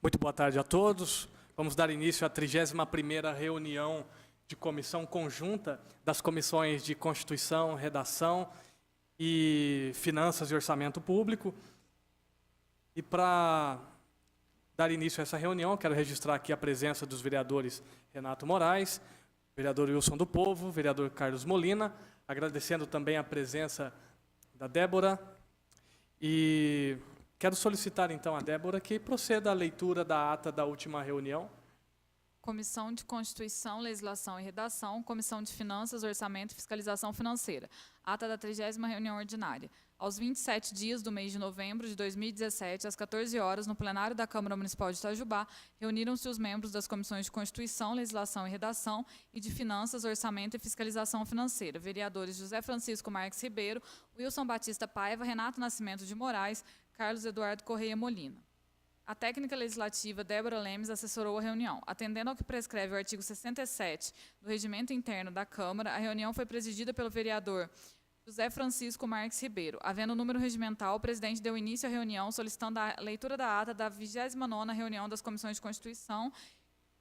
Muito boa tarde a todos. Vamos dar início à 31ª reunião de comissão conjunta das comissões de Constituição, Redação e Finanças e Orçamento Público. E para dar início a essa reunião, quero registrar aqui a presença dos vereadores Renato Moraes, vereador Wilson do Povo, vereador Carlos Molina, agradecendo também a presença da Débora. E quero solicitar, então, a Débora que proceda à leitura da ata da última reunião. Comissão de Constituição, Legislação e Redação, Comissão de Finanças, Orçamento e Fiscalização Financeira. Ata da 30ª reunião ordinária. Aos 27 dias do mês de novembro de 2017, às 14 horas, no plenário da Câmara Municipal de Itajubá, reuniram-se os membros das Comissões de Constituição, Legislação e Redação e de Finanças, Orçamento e Fiscalização Financeira. Vereadores José Francisco Marques Ribeiro, Wilson Batista Paiva, Renato Nascimento de Moraes, Carlos Eduardo Correia Molina. A técnica legislativa Débora Lemes assessorou a reunião. Atendendo ao que prescreve o artigo 67 do Regimento Interno da Câmara, a reunião foi presidida pelo vereador José Francisco Marques Ribeiro. Havendo número regimental, o presidente deu início à reunião, solicitando a leitura da ata da 29ª reunião das Comissões de Constituição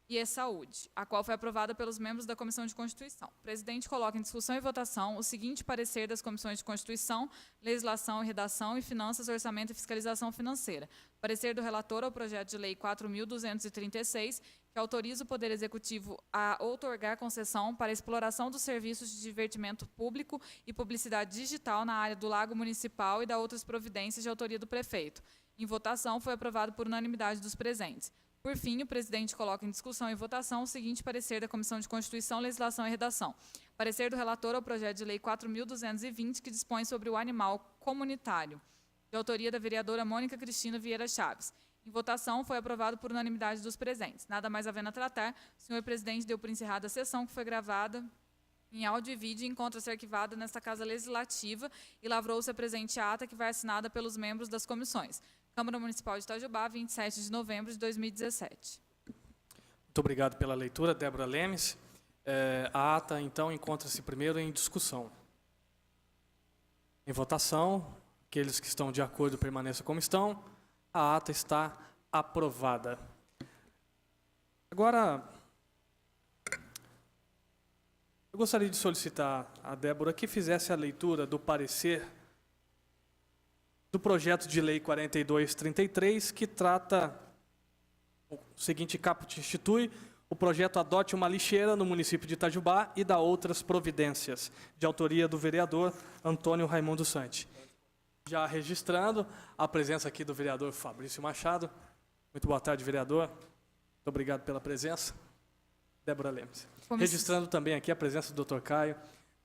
e Saúde, a qual foi aprovada pelos membros da Comissão de Constituição. O presidente coloca em discussão e votação o seguinte parecer das Comissões de Constituição, Legislação e Redação e Finanças, Orçamento e Fiscalização Financeira. Parecer do relator ao projeto de lei 4.236, que autoriza o Poder Executivo a outorgar concessão para a exploração dos serviços de divertimento público e publicidade digital na área do Lago Municipal e da outras providências de autoria do prefeito. Em votação, foi aprovado por unanimidade dos presentes. Por fim, o presidente coloca em discussão e votação o seguinte parecer da Comissão de Constituição, Legislação e Redação. Parecer do relator ao projeto de lei 4.220, que dispõe sobre o animal comunitário, de autoria da vereadora Mônica Cristina Vieira Chaves. Em votação, foi aprovado por unanimidade dos presentes. Nada mais havendo a tratar, o senhor presidente deu por encerrada a sessão, que foi gravada em áudio e vídeo e encontra-se arquivada nesta Casa Legislativa e lavrou-se a presente ata, que vai assinada pelos membros das comissões. Câmara Municipal de Itajubá, 27 de novembro de 2017. Muito obrigado pela leitura, Débora Lemes. A ata, então, encontra-se primeiro em discussão. Em votação, aqueles que estão de acordo permaneçam como estão. A ata está aprovada. Agora, eu gostaria de solicitar à Débora que fizesse a leitura do parecer do projeto de lei 4233, que trata o seguinte caput: institui o projeto Adote uma Lixeira no município de Itajubá e dá outras providências, de autoria do vereador Antônio Raimundo Santi. Já registrando a presença aqui do vereador Fabrício Machado. Muito boa tarde, vereador. Muito obrigado pela presença. Débora Lemes. Registrando também aqui a presença do Dr. Caio,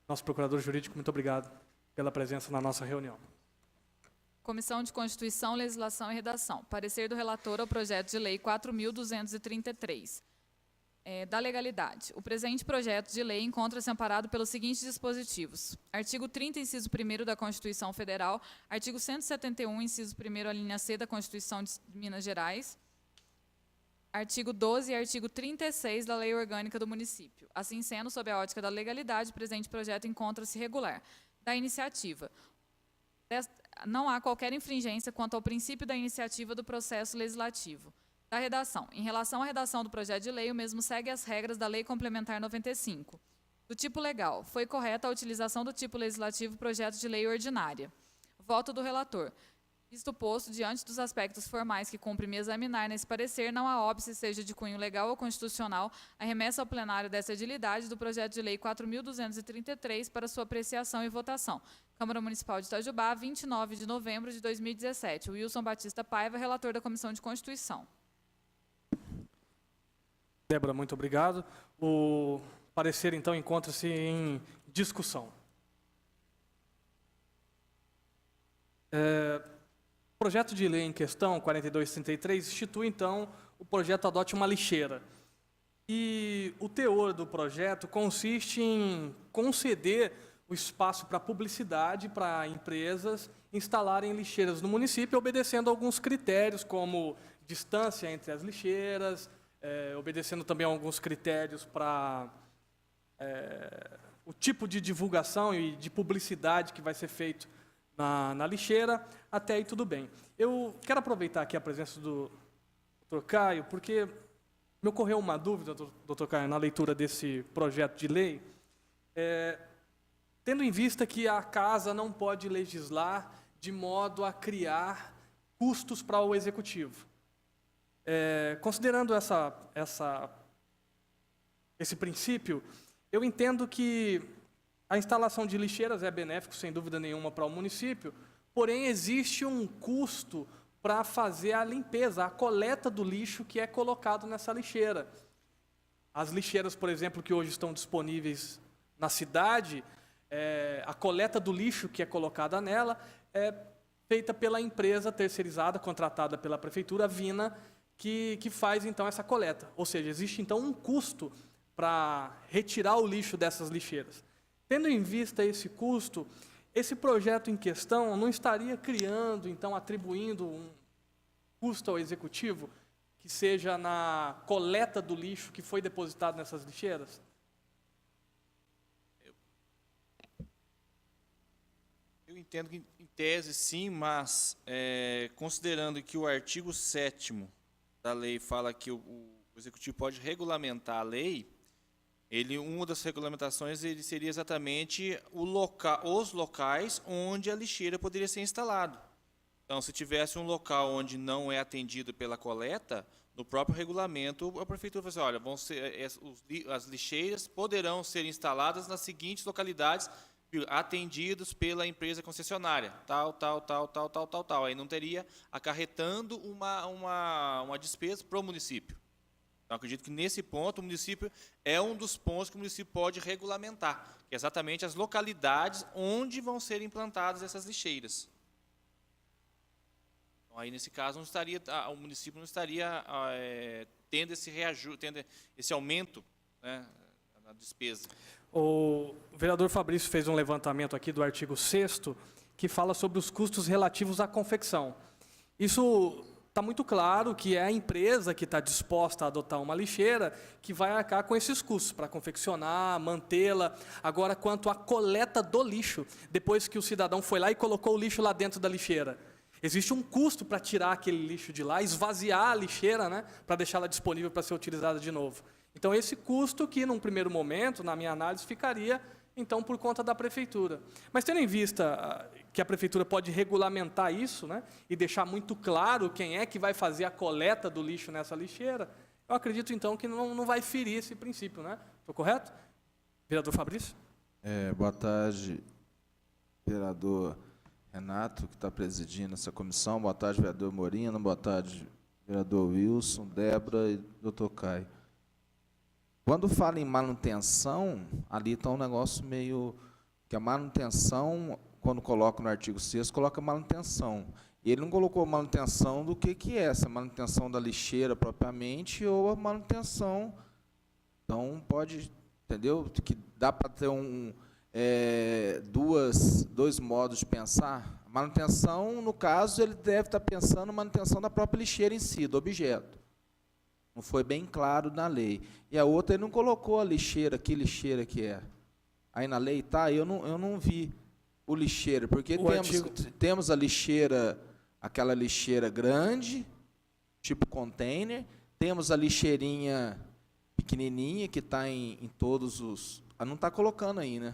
nosso procurador jurídico. Muito obrigado pela presença na nossa reunião. Comissão de Constituição, Legislação e Redação. Parecer do relator ao projeto de lei 4.233. Da legalidade. O presente projeto de lei encontra-se amparado pelos seguintes dispositivos. Artigo 30, inciso 1º da Constituição Federal. Artigo 171, inciso 1º, a linha C da Constituição de Minas Gerais. Artigo 12 e artigo 36 da Lei Orgânica do Município. Assim sendo, sob a ótica da legalidade, o presente projeto encontra-se regular. Da iniciativa. Não há qualquer infringência quanto ao princípio da iniciativa do processo legislativo. Da redação. Em relação à redação do projeto de lei, o mesmo segue as regras da Lei Complementar 95. Do tipo legal. Foi correta a utilização do tipo legislativo projeto de lei ordinária. Voto do relator. Visto posto, diante dos aspectos formais que cumpre-me examinar nesse parecer, não há óbice, seja de cunho legal ou constitucional, a remessa ao plenário dessa edilidade do projeto de lei 4.233 para sua apreciação e votação. Câmara Municipal de Itajubá, 29 de novembro de 2017. Wilson Batista Paiva, relator da Comissão de Constituição. Débora, muito obrigado. O parecer, então, encontra-se em discussão. O projeto de lei em questão, 4233, institui, então, o projeto Adote uma Lixeira. E o teor do projeto consiste em conceder o espaço para publicidade para empresas instalarem lixeiras no município, obedecendo a alguns critérios, como distância entre as lixeiras, obedecendo também a alguns critérios para o tipo de divulgação e de publicidade que vai ser feito na lixeira. Até aí tudo bem. Eu quero aproveitar aqui a presença do doutor Caio, porque me ocorreu uma dúvida, doutor Caio, na leitura desse projeto de lei, tendo em vista que a Casa não pode legislar de modo a criar custos para o Executivo. Considerando esse princípio, eu entendo que a instalação de lixeiras é benéfico, sem dúvida nenhuma, para o município, porém existe um custo para fazer a limpeza, a coleta do lixo que é colocado nessa lixeira. As lixeiras, por exemplo, que hoje estão disponíveis na cidade, a coleta do lixo que é colocada nela é feita pela empresa terceirizada, contratada pela prefeitura, a Vina, que faz, então, essa coleta. Ou seja, existe, então, um custo para retirar o lixo dessas lixeiras. Tendo em vista esse custo, esse projeto em questão não estaria criando, então, atribuindo um custo ao Executivo que seja na coleta do lixo que foi depositado nessas lixeiras? Eu entendo que, em tese, sim, mas considerando que o artigo 7º da lei fala que o Executivo pode regulamentar a lei, uma das regulamentações seria exatamente os locais onde a lixeira poderia ser instalada. Então, se tivesse um local onde não é atendido pela coleta, no próprio regulamento, a prefeitura fala assim, olha, as lixeiras poderão ser instaladas nas seguintes localidades, atendidos pela empresa concessionária, tal. Aí não teria acarretando uma despesa para o município. Então, acredito que, nesse ponto, o município é um dos pontos que o município pode regulamentar, que é exatamente as localidades onde vão ser implantadas essas lixeiras. Então, aí, nesse caso, o município não estaria tendo esse aumento, né, na despesa. O vereador Fabrício fez um levantamento aqui do artigo 6º, que fala sobre os custos relativos à confecção. Isso está muito claro que é a empresa que está disposta a adotar uma lixeira que vai arcar com esses custos para confeccionar, mantê-la. Agora, quanto à coleta do lixo, depois que o cidadão foi lá e colocou o lixo lá dentro da lixeira, existe um custo para tirar aquele lixo de lá, esvaziar a lixeira, né, para deixá-la disponível para ser utilizada de novo. Então, esse custo que, num primeiro momento, na minha análise, ficaria, então, por conta da prefeitura. Mas, tendo em vista que a prefeitura pode regulamentar isso, né, e deixar muito claro quem é que vai fazer a coleta do lixo nessa lixeira, eu acredito, então, que não vai ferir esse princípio, né? Estou correto? Vereador Fabrício? Boa tarde, vereador Renato, que está presidindo essa comissão. Boa tarde, vereador Morino. Boa tarde, vereador Wilson, Débora e doutor Caio. Quando fala em manutenção, ali está um negócio meio... que a manutenção, quando coloca no artigo 6º, coloca manutenção. E ele não colocou manutenção do que é essa manutenção da lixeira propriamente ou a manutenção. Então, pode, entendeu? Que dá para ter dois modos de pensar. A manutenção, no caso, ele deve estar pensando na manutenção da própria lixeira em si, do objeto. Não foi bem claro na lei. E a outra, ele não colocou a lixeira, que lixeira que é. Aí na lei está, eu não vi o lixeira, porque temos a lixeira, aquela lixeira grande, tipo container, temos a lixeirinha pequenininha, que está em todos os... não está colocando aí, né?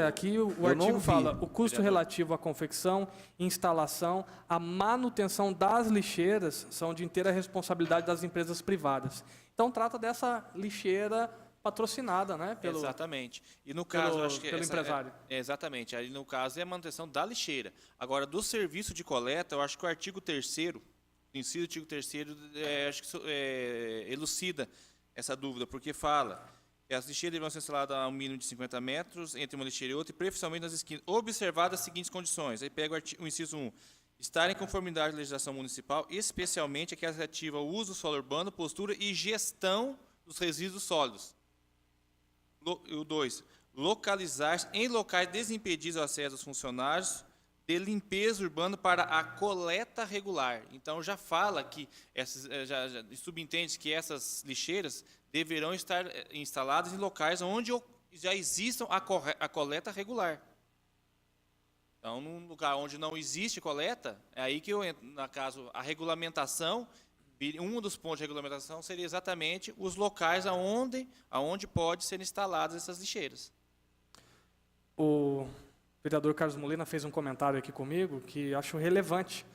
Aqui o artigo fala, o custo relativo à confecção, instalação, a manutenção das lixeiras são de inteira responsabilidade das empresas privadas. Então, trata dessa lixeira patrocinada, né? Exatamente. E no caso, acho que pelo empresário. Exatamente. Aí, no caso, é a manutenção da lixeira. Agora, do serviço de coleta, eu acho que o artigo 3º, o inciso do artigo 3º, acho que elucida essa dúvida, porque fala... as lixeiras deverão ser instaladas a um mínimo de 50 metros entre uma lixeira e outra, e preferencialmente nas esquinas, observadas as seguintes condições. Aí pega o inciso 1. Estar em conformidade com a legislação municipal, especialmente aquela relativa ao uso do solo urbano, postura e gestão dos resíduos sólidos. O 2. Localizar-se em locais desimpedidos ao acesso dos funcionários de limpeza urbana para a coleta regular. Então, já fala que, já subentende que essas lixeiras deverão estar instaladas em locais onde já existam a coleta regular. Então, num lugar onde não existe coleta, é aí que eu entro, no caso, a regulamentação Um dos pontos de regulamentação seria exatamente os locais aonde pode ser instaladas essas lixeiras. O vereador Carlos Molina fez um comentário aqui comigo que acho relevante.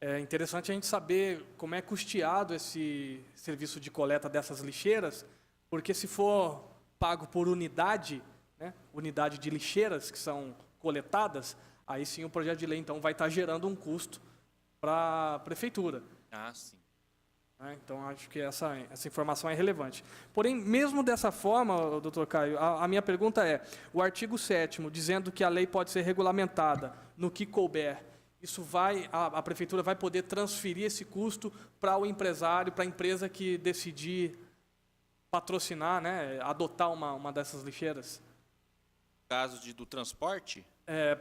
É interessante a gente saber como é custeado esse serviço de coleta dessas lixeiras, porque se for pago por unidade, né, unidade de lixeiras que são coletadas, aí sim o projeto de lei então vai estar gerando um custo para a prefeitura. Ah, sim. Então, acho que essa informação é relevante. Porém, mesmo dessa forma, doutor Caio, a minha pergunta é, o artigo 7º, dizendo que a lei pode ser regulamentada no que couber, isso a prefeitura vai poder transferir esse custo para o empresário, para a empresa que decidir patrocinar, né, adotar uma dessas lixeiras? No caso do transporte,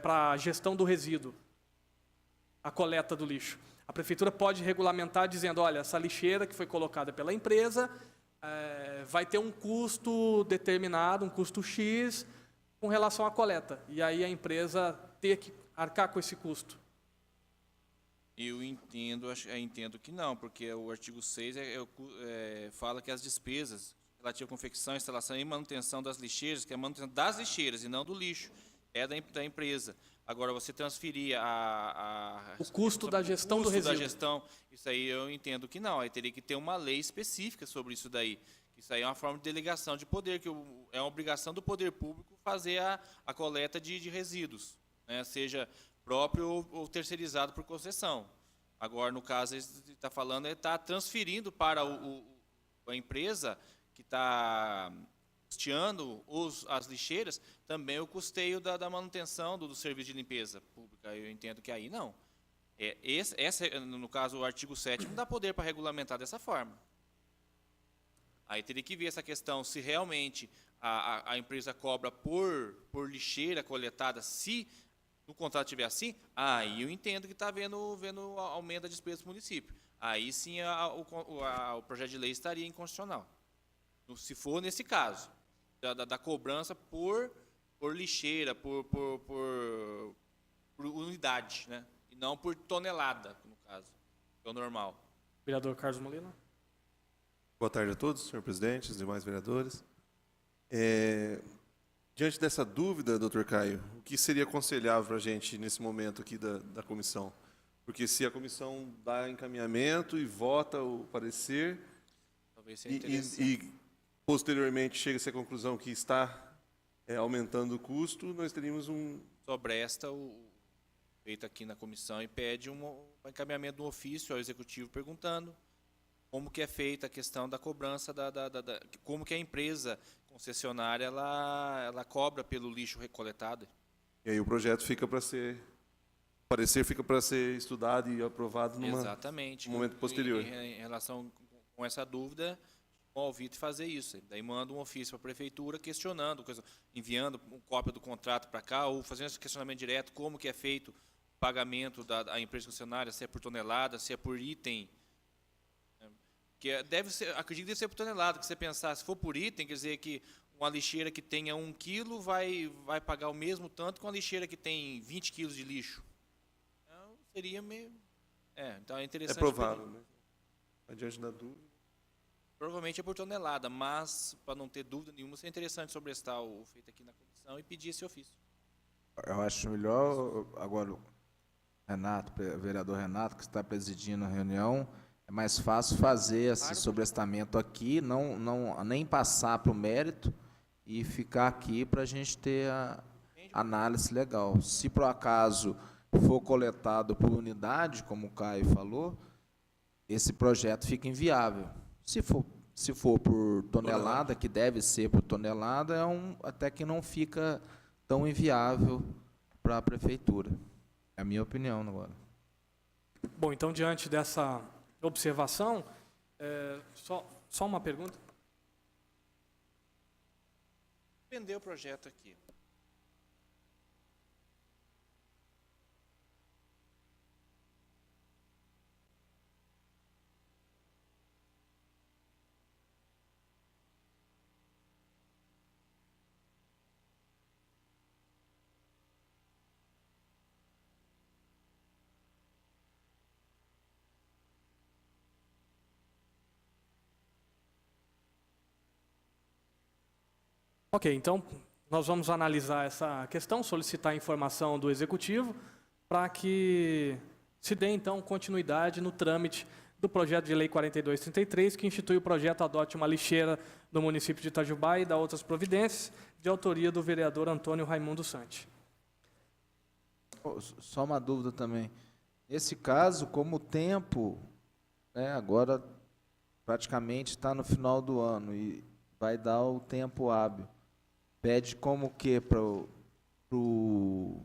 Para a gestão do resíduo, a coleta do lixo. A prefeitura pode regulamentar dizendo, olha, essa lixeira que foi colocada pela empresa vai ter um custo determinado, um custo X, com relação à coleta. E aí a empresa ter que arcar com esse custo. eu entendo que não, porque o artigo 6 fala que as despesas relativas à confecção, instalação e manutenção das lixeiras, que é a manutenção das lixeiras e não do lixo, é da empresa. Agora, você transferir O custo da gestão do resíduo. Isso aí eu entendo que não. Aí teria que ter uma lei específica sobre isso daí. Isso aí é uma forma de delegação de poder, que é uma obrigação do poder público fazer a coleta de resíduos, né, seja próprio ou terceirizado por concessão. Agora, no caso, ele está falando, ele está transferindo para a empresa que está custeando as lixeiras, também o custeio da manutenção do serviço de limpeza pública. Eu entendo que aí não. No caso, o artigo 7º, não dá poder para regulamentar dessa forma. Aí teria que ver essa questão, se realmente a empresa cobra por lixeira coletada, se no contrato estiver assim, aí eu entendo que está vendo aumento da despesa do município. Aí sim o projeto de lei estaria inconstitucional. Se for nesse caso, da cobrança por lixeira, por unidade, né? E não por tonelada, no caso, que é o normal. Vereador Carlos Molina. Boa tarde a todos, senhor presidente, os demais vereadores. Diante dessa dúvida, doutor Caio, o que seria aconselhável para a gente nesse momento aqui da comissão? Porque se a comissão dá encaminhamento e vota o parecer, Talvez seja interessante. e posteriormente chega-se à conclusão que está aumentando o custo, nós teríamos Sobre esta, feito aqui na comissão, e pede um encaminhamento de um ofício ao executivo perguntando como que é feita a questão da cobrança, como que a empresa concessionária ela cobra pelo lixo recoletado. E aí o projeto fica para ser, o parecer fica para ser estudado e aprovado Exatamente. num momento posterior. Em relação com essa dúvida, o Alvito fazer isso. Daí manda um ofício para a prefeitura questionando, enviando uma cópia do contrato para cá, ou fazendo esse questionamento direto, como que é feito o pagamento da empresa concessionária, se é por tonelada, se é por item. Que deve ser, acredito que deve ser por tonelada, que você pensar, se for por item, quer dizer que uma lixeira que tenha 1 quilo vai pagar o mesmo tanto que uma lixeira que tem 20 quilos de lixo. Então, seria meio... então é interessante. É provável, né? Adiante da dúvida. Provavelmente é por tonelada, mas, para não ter dúvida nenhuma, seria interessante sobrestar o feito aqui na comissão e pedir esse ofício. Eu acho melhor, agora, o vereador Renato, que está presidindo a reunião, é mais fácil fazer esse sobrestamento aqui, nem passar para o mérito e ficar aqui para a gente ter a análise legal. Se, por acaso, for coletado por unidade, como o Caio falou, esse projeto fica inviável. Se for por tonelada, que deve ser por tonelada, até que não fica tão inviável para a prefeitura. É a minha opinião agora. Bom, então, diante dessa observação, só uma pergunta. Vender o projeto aqui. Ok, então nós vamos analisar essa questão, solicitar informação do Executivo para que se dê, então, continuidade no trâmite do projeto de lei 4233, que institui o projeto Adote uma Lixeira do município de Itajubá e da outras providências, de autoria do vereador Antônio Raimundo Santi. Só uma dúvida também. Nesse caso, como o tempo, agora praticamente está no final do ano e vai dar o tempo hábil, pede como que para o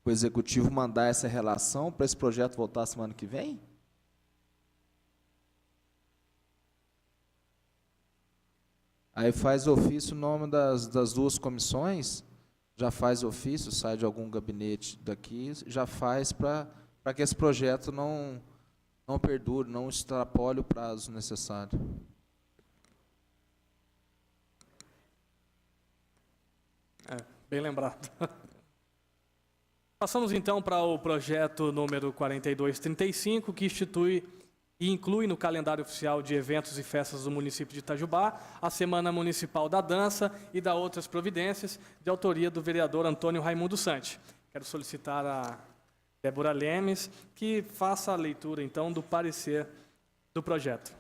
Executivo mandar essa relação para esse projeto voltar semana que vem? Aí faz ofício o nome das duas comissões, já faz ofício, sai de algum gabinete daqui, já faz para que esse projeto não perdure, não extrapole o prazo necessário. Bem lembrado. Passamos então para o projeto número 4235, que institui e inclui no calendário oficial de eventos e festas do município de Itajubá a Semana Municipal da Dança e da outras providências, de autoria do vereador Antônio Raimundo Santi. Quero solicitar a Débora Lemes que faça a leitura, então, do parecer do projeto.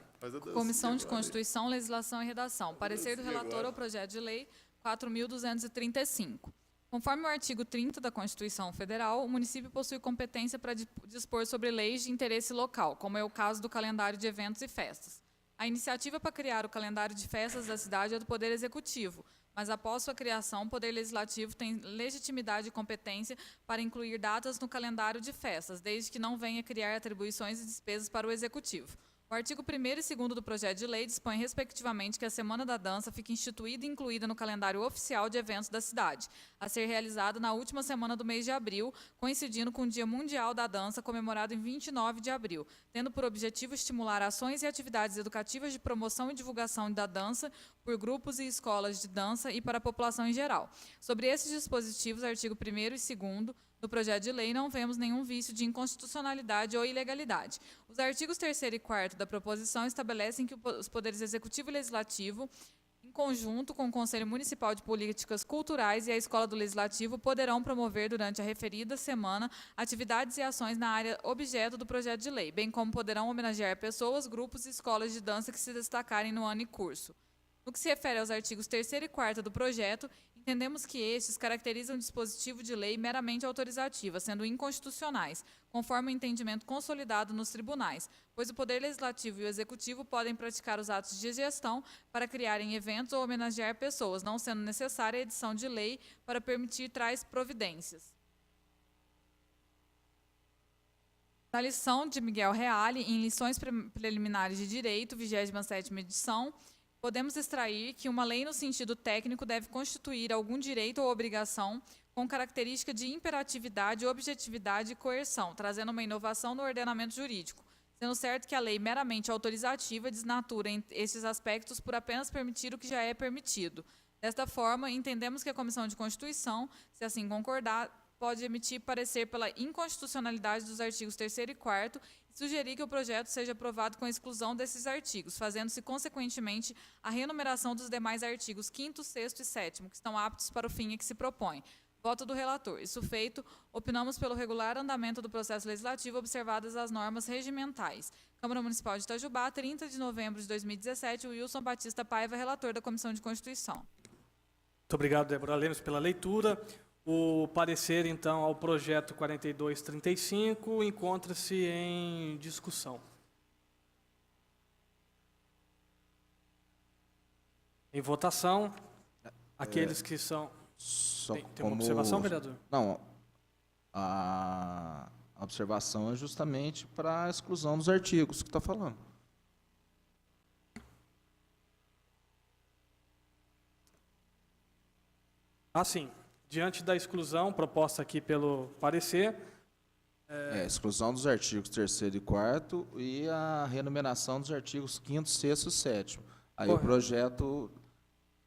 Comissão de Constituição, Legislação e Redação. Parecer do relator ao projeto de lei 4.235. Conforme o artigo 30 da Constituição Federal, o município possui competência para dispor sobre leis de interesse local, como é o caso do calendário de eventos e festas. A iniciativa para criar o calendário de festas da cidade é do Poder Executivo, mas após sua criação, o Poder Legislativo tem legitimidade e competência para incluir datas no calendário de festas, desde que não venha criar atribuições e despesas para o Executivo. O artigo 1º e 2º do projeto de lei dispõe, respectivamente, que a Semana da Dança fique instituída e incluída no calendário oficial de eventos da cidade, a ser realizada na última semana do mês de abril, coincidindo com o Dia Mundial da Dança, comemorado em 29 de abril, tendo por objetivo estimular ações e atividades educativas de promoção e divulgação da dança por grupos e escolas de dança e para a população em geral. Sobre esses dispositivos, artigo 1º e 2º, do projeto de lei, não vemos nenhum vício de inconstitucionalidade ou ilegalidade. Os artigos 3º e 4º da proposição estabelecem que os poderes executivo e legislativo, em conjunto com o Conselho Municipal de Políticas Culturais e a Escola do Legislativo, poderão promover durante a referida semana atividades e ações na área objeto do projeto de lei, bem como poderão homenagear pessoas, grupos e escolas de dança que se destacarem no ano em curso. No que se refere aos artigos 3º e 4º do projeto, entendemos que estes caracterizam o dispositivo de lei meramente autorizativa, sendo inconstitucionais, conforme o entendimento consolidado nos tribunais, pois o Poder Legislativo e o Executivo podem praticar os atos de gestão para criarem eventos ou homenagear pessoas, não sendo necessária a edição de lei para permitir tais providências. Na lição de Miguel Reale, em Lições Preliminares de Direito, 27ª edição, podemos extrair que uma lei no sentido técnico deve constituir algum direito ou obrigação com característica de imperatividade, objetividade e coerção, trazendo uma inovação no ordenamento jurídico, sendo certo que a lei meramente autorizativa desnatura estes aspectos por apenas permitir o que já é permitido. Desta forma, entendemos que a Comissão de Constituição, se assim concordar, pode emitir parecer pela inconstitucionalidade dos artigos 3º e 4º e sugerir que o projeto seja aprovado com a exclusão desses artigos, fazendo-se, consequentemente, a renumeração dos demais artigos 5º, 6º e 7º, que estão aptos para o fim a que se propõe. Voto do relator. Isso feito, opinamos pelo regular andamento do processo legislativo, observadas as normas regimentais. Câmara Municipal de Itajubá, 30 de novembro de 2017, Wilson Batista Paiva, relator da Comissão de Constituição. Muito obrigado, Débora Lemes, pela leitura. O parecer, então, ao projeto 4235 encontra-se em discussão. Em votação, aqueles que são... Só Tem uma observação, vereador? Não, a observação é justamente para a exclusão dos artigos que está falando. Sim. Diante da exclusão proposta aqui pelo parecer... Exclusão dos artigos 3º e 4º e a renumeração dos artigos 5º, 6º e 7º. Aí Correto. o projeto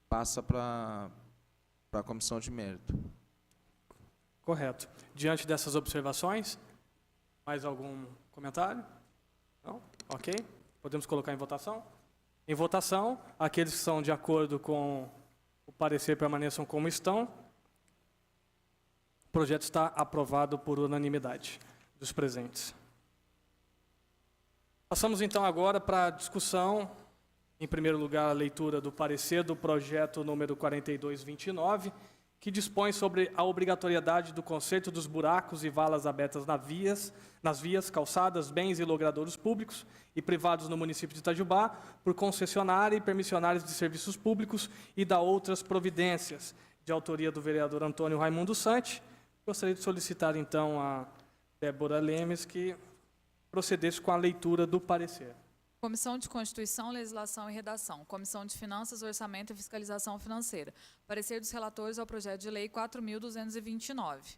passa para a comissão de mérito. Correto. Diante dessas observações, mais algum comentário? Não? Ok. Podemos colocar em votação? Em votação, aqueles que são de acordo com o parecer permaneçam como estão. O projeto está aprovado por unanimidade dos presentes. Passamos então agora para a discussão, em primeiro lugar, a leitura do parecer do projeto número 4229, que dispõe sobre a obrigatoriedade do conserto dos buracos e valas abertas nas vias, calçadas, bens e logradouros públicos e privados no município de Itajubá, por concessionária e permissionários de serviços públicos e da outras providências, de autoria do vereador Antônio Raimundo Sante. Gostaria de solicitar, então, a Débora Lemes que procedesse com a leitura do parecer. Comissão de Constituição, Legislação e Redação. Comissão de Finanças, Orçamento e Fiscalização Financeira. Parecer dos relatores ao projeto de lei 4.229.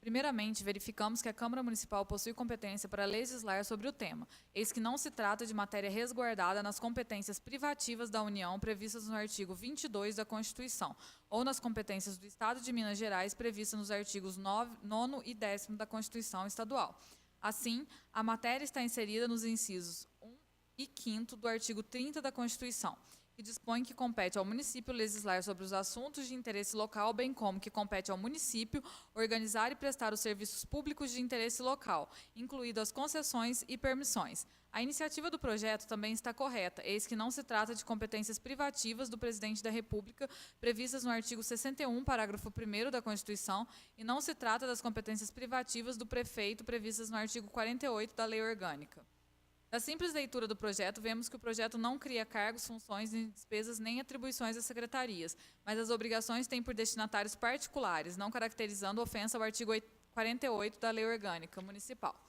Primeiramente, verificamos que a Câmara Municipal possui competência para legislar sobre o tema, eis que não se trata de matéria resguardada nas competências privativas da União previstas no artigo 22 da Constituição, ou nas competências do Estado de Minas Gerais previstas nos artigos 9º e 10º da Constituição Estadual. Assim, a matéria está inserida nos incisos 1 e 5º do artigo 30 da Constituição, que dispõe que compete ao município legislar sobre os assuntos de interesse local, bem como que compete ao município organizar e prestar os serviços públicos de interesse local, incluídas as concessões e permissões. A iniciativa do projeto também está correta, eis que não se trata de competências privativas do Presidente da República, previstas no artigo 61, parágrafo 1º da Constituição, e não se trata das competências privativas do prefeito, previstas no artigo 48 da Lei Orgânica. Da simples leitura do projeto, vemos que o projeto não cria cargos, funções, nem despesas, nem atribuições às secretarias, mas as obrigações têm por destinatários particulares, não caracterizando ofensa ao artigo 48 da Lei Orgânica Municipal.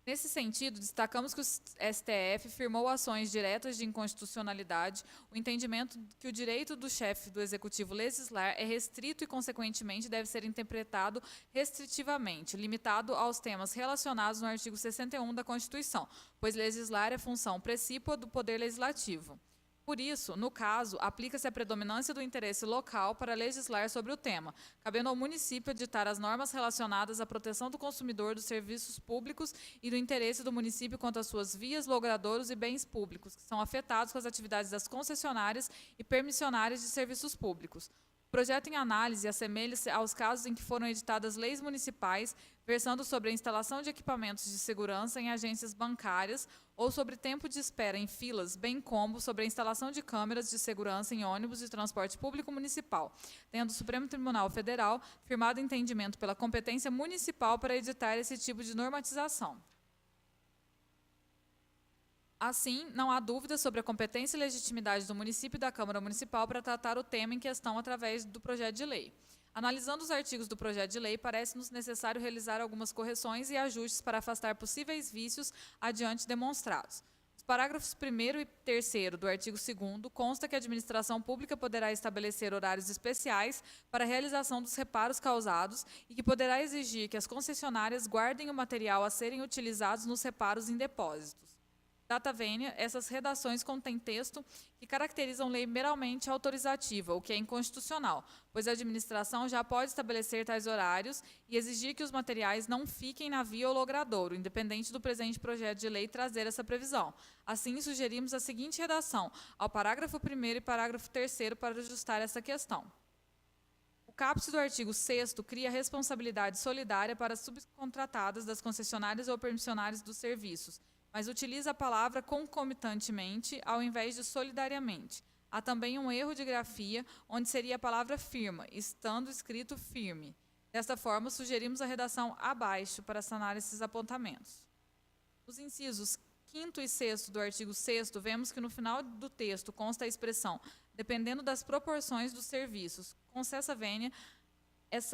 Nesse sentido, destacamos que o STF firmou ações diretas de inconstitucionalidade, o entendimento que o direito do chefe do Executivo legislar é restrito e, consequentemente, deve ser interpretado restritivamente, limitado aos temas relacionados no artigo 61 da Constituição, pois legislar é função precípua do Poder Legislativo. Por isso, no caso, aplica-se a predominância do interesse local para legislar sobre o tema, cabendo ao município editar as normas relacionadas à proteção do consumidor dos serviços públicos e do interesse do município quanto às suas vias, logradouros e bens públicos, que são afetados com as atividades das concessionárias e permissionárias de serviços públicos. O projeto em análise assemelha-se aos casos em que foram editadas leis municipais versando sobre a instalação de equipamentos de segurança em agências bancárias ou sobre tempo de espera em filas, bem como sobre a instalação de câmeras de segurança em ônibus de transporte público municipal, tendo o Supremo Tribunal Federal firmado entendimento pela competência municipal para editar esse tipo de normatização. Assim, não há dúvida sobre a competência e legitimidade do município e da Câmara Municipal para tratar o tema em questão através do projeto de lei. Analisando os artigos do projeto de lei, parece-nos necessário realizar algumas correções e ajustes para afastar possíveis vícios adiante demonstrados. Os parágrafos 1º e 3º do artigo 2º consta que a administração pública poderá estabelecer horários especiais para a realização dos reparos causados e que poderá exigir que as concessionárias guardem o material a serem utilizados nos reparos em depósitos. Data vênia, essas redações contêm texto que caracterizam lei meramente autorizativa, o que é inconstitucional, pois a administração já pode estabelecer tais horários e exigir que os materiais não fiquem na via ou logradouro, independente do presente projeto de lei trazer essa previsão. Assim, sugerimos a seguinte redação ao parágrafo 1º e parágrafo 3º para ajustar essa questão. O caput do artigo 6º cria responsabilidade solidária para as subcontratadas das concessionárias ou permissionários dos serviços, mas utiliza a palavra concomitantemente ao invés de solidariamente. Há também um erro de grafia, onde seria a palavra firma, estando escrito firme. Desta forma, sugerimos a redação abaixo para sanar esses apontamentos. Nos incisos 5º e 6º do artigo 6º, vemos que no final do texto consta a expressão dependendo das proporções dos serviços. Com cessa vênia,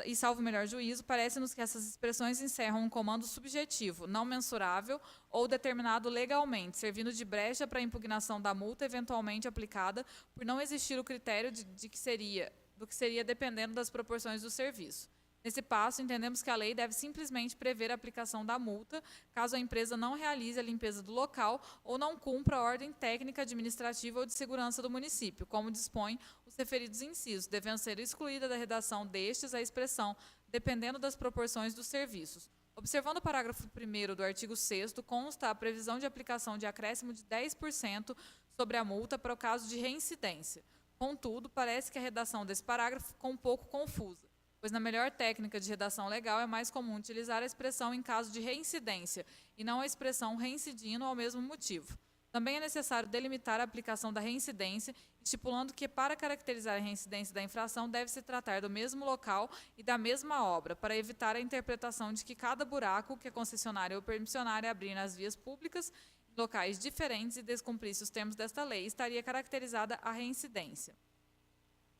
e salvo o melhor juízo, parece-nos que essas expressões encerram um comando subjetivo, não mensurável ou determinado legalmente, servindo de brecha para a impugnação da multa eventualmente aplicada por não existir o critério do que seria dependendo das proporções do serviço. Nesse passo, entendemos que a lei deve simplesmente prever a aplicação da multa, caso a empresa não realize a limpeza do local ou não cumpra a ordem técnica, administrativa ou de segurança do município, como dispõe os referidos incisos, devendo ser excluída da redação destes a expressão dependendo das proporções dos serviços. Observando o parágrafo 1º do artigo 6º, consta a previsão de aplicação de acréscimo de 10% sobre a multa para o caso de reincidência. Contudo, parece que a redação desse parágrafo ficou um pouco confusa, pois na melhor técnica de redação legal é mais comum utilizar a expressão em caso de reincidência e não a expressão reincidindo ao mesmo motivo. Também é necessário delimitar a aplicação da reincidência, estipulando que, para caracterizar a reincidência da infração, deve-se tratar do mesmo local e da mesma obra, para evitar a interpretação de que cada buraco que a concessionária ou permissionária abrir nas vias públicas, em locais diferentes e descumprisse os termos desta lei, estaria caracterizada a reincidência.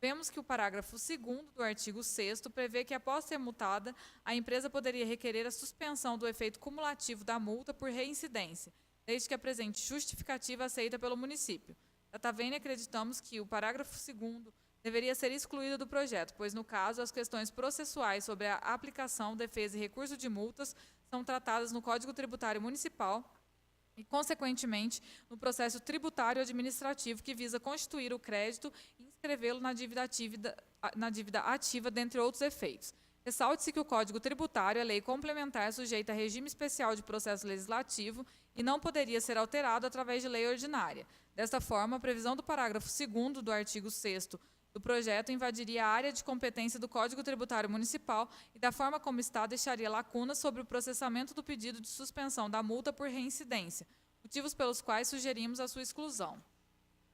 Vemos que o parágrafo 2º do artigo 6º prevê que, após ser multada, a empresa poderia requerer a suspensão do efeito cumulativo da multa por reincidência, desde que apresente justificativa aceita pelo município. Data vênia, acreditamos que o parágrafo 2º deveria ser excluído do projeto, pois, no caso, as questões processuais sobre a aplicação, defesa e recurso de multas são tratadas no Código Tributário Municipal e, consequentemente, no processo tributário administrativo que visa constituir o crédito e inscrevê-lo na dívida ativa, dentre outros efeitos. Ressalte-se que o Código Tributário é lei complementar sujeita a regime especial de processo legislativo e não poderia ser alterado através de lei ordinária. Desta forma, a previsão do parágrafo 2º do artigo 6º do projeto invadiria a área de competência do Código Tributário Municipal e, da forma como está, deixaria lacunas sobre o processamento do pedido de suspensão da multa por reincidência, motivos pelos quais sugerimos a sua exclusão.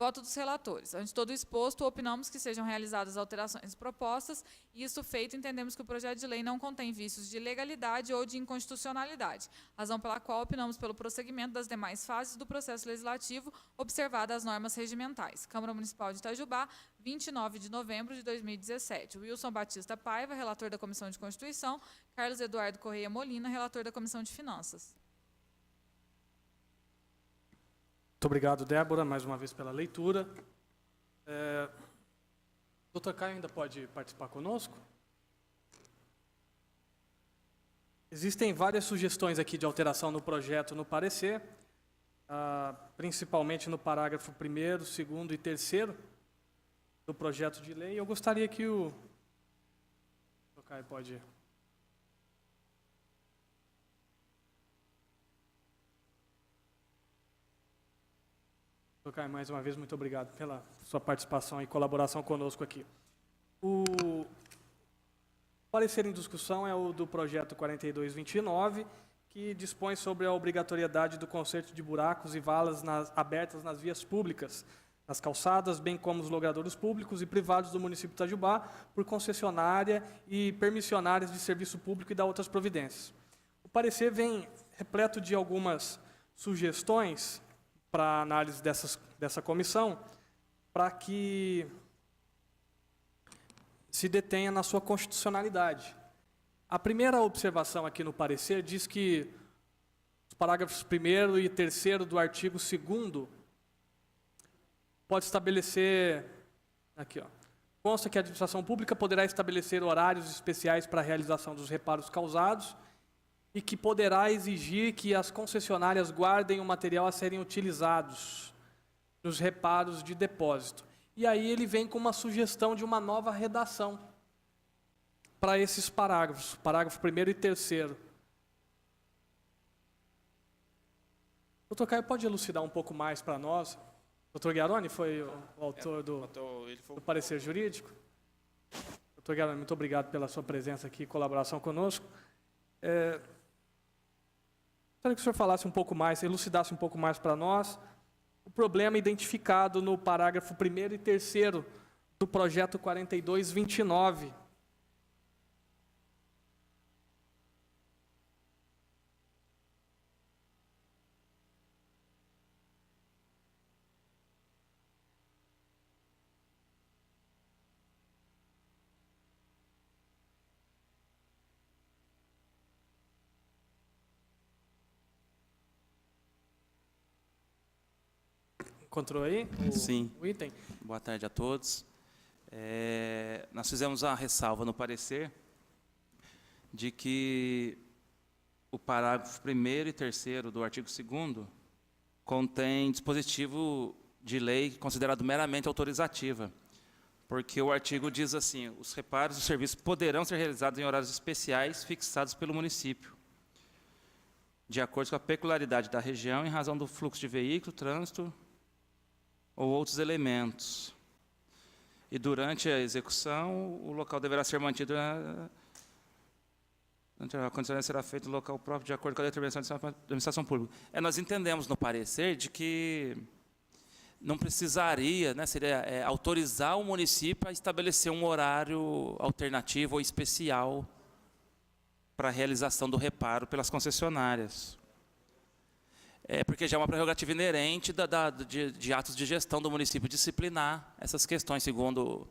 Voto dos relatores. Ante todo o exposto, opinamos que sejam realizadas alterações propostas e, isso feito, entendemos que o projeto de lei não contém vícios de ilegalidade ou de inconstitucionalidade, razão pela qual opinamos pelo prosseguimento das demais fases do processo legislativo, observadas as normas regimentais. Câmara Municipal de Itajubá, 29 de novembro de 2017. Wilson Batista Paiva, relator da Comissão de Constituição. Carlos Eduardo Correia Molina, relator da Comissão de Finanças. Muito obrigado, Débora, mais uma vez pela leitura. Doutor Caio ainda pode participar conosco? Existem várias sugestões aqui de alteração no projeto, no parecer, principalmente no parágrafo 1º, 2º e 3º do projeto de lei. Eu gostaria que o doutor Caio pode... Doutor Caio, mais uma vez, muito obrigado pela sua participação e colaboração conosco aqui. O parecer em discussão é o do projeto 4229, que dispõe sobre a obrigatoriedade do conserto de buracos e valas abertas nas vias públicas, nas calçadas, bem como os logradouros públicos e privados do município de Itajubá, por concessionária e permissionárias de serviço público e da outras providências. O parecer vem repleto de algumas sugestões para análise dessa comissão, para que se detenha na sua constitucionalidade. A primeira observação aqui no parecer diz que os parágrafos 1º e 3º do artigo 2º pode estabelecer, aqui, consta que a administração pública poderá estabelecer horários especiais para a realização dos reparos causados e que poderá exigir que as concessionárias guardem o material a serem utilizados nos reparos de depósito. E aí ele vem com uma sugestão de uma nova redação para esses parágrafos, parágrafo 1º e 3º. Doutor Caio, pode elucidar um pouco mais para nós? Doutor Guiaroni foi o autor do parecer jurídico? Doutor Guiaroni, muito obrigado pela sua presença aqui e colaboração conosco. Gostaria que o senhor falasse um pouco mais, elucidasse um pouco mais para nós o problema identificado no parágrafo 1º e 3º do projeto 4229. Encontrou aí Sim. o item? Boa tarde a todos. Nós fizemos uma ressalva no parecer de que o parágrafo 1º e 3º do artigo 2º contém dispositivo de lei considerado meramente autorizativa, porque o artigo diz assim: os reparos e serviços poderão ser realizados em horários especiais fixados pelo município, de acordo com a peculiaridade da região, em razão do fluxo de veículo, trânsito ou outros elementos. E durante a execução, o local deverá ser mantido. A condição será feito no local próprio, de acordo com a determinação da administração pública. Nós entendemos no parecer de que não precisaria, né, seria autorizar o município a estabelecer um horário alternativo ou especial para a realização do reparo pelas concessionárias. Porque já é uma prerrogativa inerente de atos de gestão do município disciplinar essas questões, segundo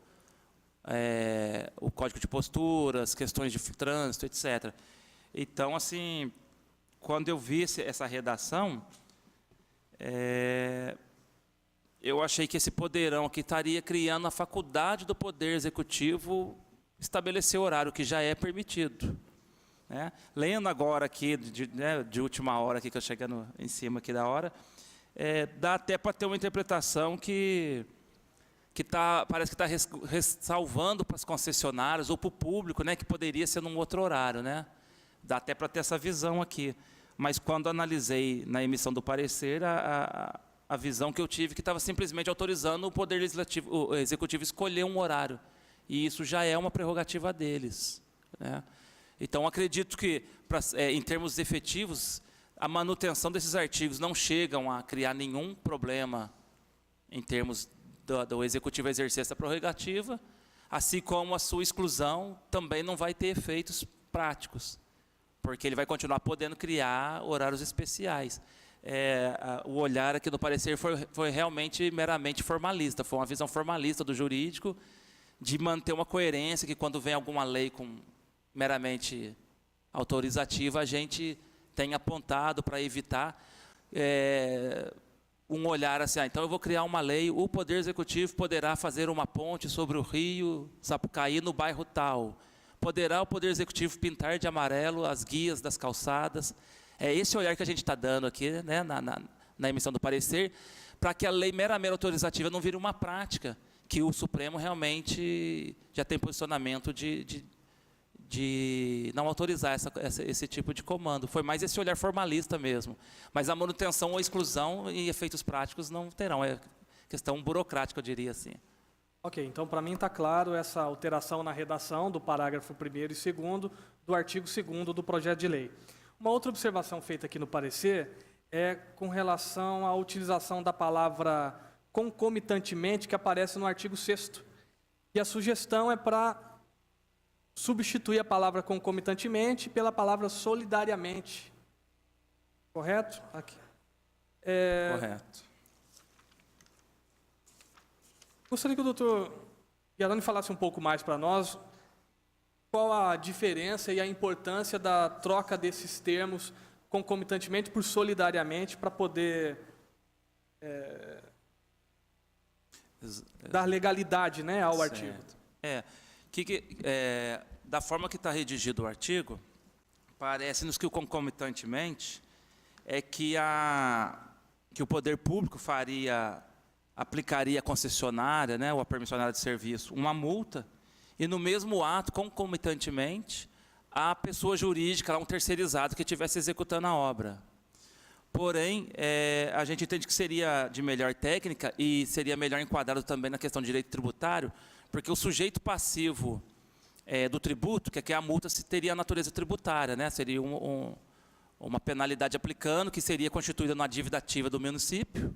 o Código de Posturas, questões de trânsito, etc. Então, assim, quando eu vi essa redação, eu achei que esse poderão aqui estaria criando a faculdade do Poder Executivo estabelecer horário, que já é permitido. Né? Lendo agora aqui, de última hora, aqui, que eu chegando em cima aqui da hora, dá até para ter uma interpretação que parece que está ressalvando para as concessionárias ou para o público, né, que poderia ser num outro horário. Né? Dá até para ter essa visão aqui. Mas quando analisei na emissão do parecer, a visão que eu tive que estava simplesmente autorizando o Poder Legislativo, o Executivo escolher um horário. E isso já é uma prerrogativa deles. Né? Então, acredito que, em termos efetivos, a manutenção desses artigos não chegam a criar nenhum problema em termos do Executivo exercer essa prerrogativa, assim como a sua exclusão também não vai ter efeitos práticos, porque ele vai continuar podendo criar horários especiais. O olhar aqui no parecer foi realmente meramente formalista, foi uma visão formalista do jurídico, de manter uma coerência, que quando vem alguma lei meramente autorizativa, a gente tem apontado para evitar um olhar assim, então eu vou criar uma lei, o Poder Executivo poderá fazer uma ponte sobre o rio Sapucaí no bairro tal. Poderá o Poder Executivo pintar de amarelo as guias das calçadas. É esse olhar que a gente está dando aqui, né, na emissão do parecer, para que a lei meramente autorizativa não vire uma prática, que o Supremo realmente já tem posicionamento de não autorizar esse tipo de comando. Foi mais esse olhar formalista mesmo. Mas a manutenção ou exclusão e efeitos práticos não terão. É questão burocrática, eu diria assim. Ok, então para mim está claro essa alteração na redação do parágrafo 1º e 2º do artigo 2º do projeto de lei. Uma outra observação feita aqui no parecer é com relação à utilização da palavra concomitantemente, que aparece no artigo 6º. E a sugestão é para substituir a palavra concomitantemente pela palavra solidariamente. Correto? Aqui. Correto. Gostaria que o doutor Guiarani falasse um pouco mais para nós qual a diferença e a importância da troca desses termos concomitantemente por solidariamente para poder dar legalidade, né, ao artigo. Da forma que está redigido o artigo, parece-nos que o concomitantemente é que o poder público aplicaria à concessionária, né, ou à permissionária de serviço, uma multa, e no mesmo ato, concomitantemente, a pessoa jurídica, um terceirizado que estivesse executando a obra. Porém, a gente entende que seria de melhor técnica e seria melhor enquadrado também na questão de direito tributário, porque o sujeito passivo do tributo, que aqui a multa teria a natureza tributária, né? Seria uma penalidade aplicando, que seria constituída numa dívida ativa do município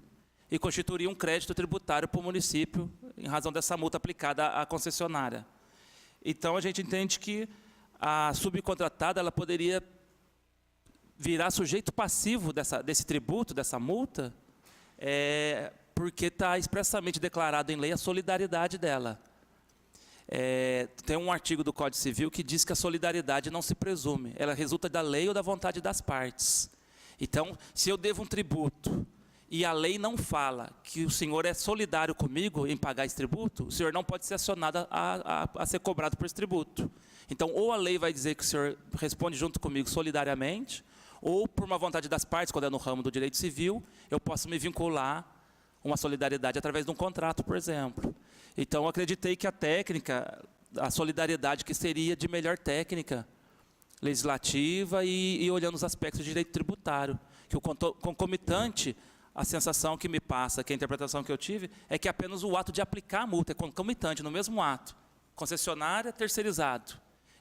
e constituiria um crédito tributário para o município em razão dessa multa aplicada à concessionária. Então, a gente entende que a subcontratada ela poderia virar sujeito passivo desse tributo, dessa multa, porque está expressamente declarado em lei a solidariedade dela. Tem um artigo do Código Civil que diz que a solidariedade não se presume, ela resulta da lei ou da vontade das partes. Então, se eu devo um tributo e a lei não fala que o senhor é solidário comigo em pagar esse tributo, o senhor não pode ser acionado a ser cobrado por esse tributo. Então, ou a lei vai dizer que o senhor responde junto comigo solidariamente, ou por uma vontade das partes, quando é no ramo do direito civil, eu posso me vincular uma solidariedade através de um contrato, por exemplo. Então, eu acreditei que a técnica, a solidariedade que seria de melhor técnica legislativa e olhando os aspectos de direito tributário, que o concomitante a sensação que me passa, que a interpretação que eu tive, é que apenas o ato de aplicar a multa é concomitante, no mesmo ato. Concessionária, terceirizado.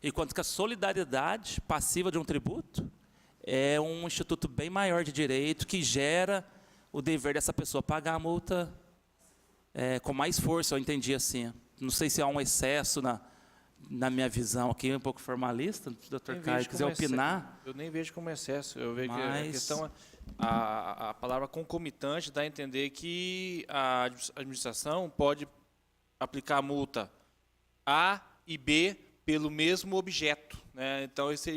Enquanto que a solidariedade passiva de um tributo é um instituto bem maior de direito, que gera o dever dessa pessoa pagar a multa com mais força, eu entendi assim. Não sei se há um excesso na minha visão aqui, um pouco formalista, doutor Nem Caio, vejo quiser como opinar. Eu nem vejo como excesso. Eu vejo que a Mas- questão, a palavra concomitante dá a entender que a administração pode aplicar a multa A e B pelo mesmo objeto, né? Então, isso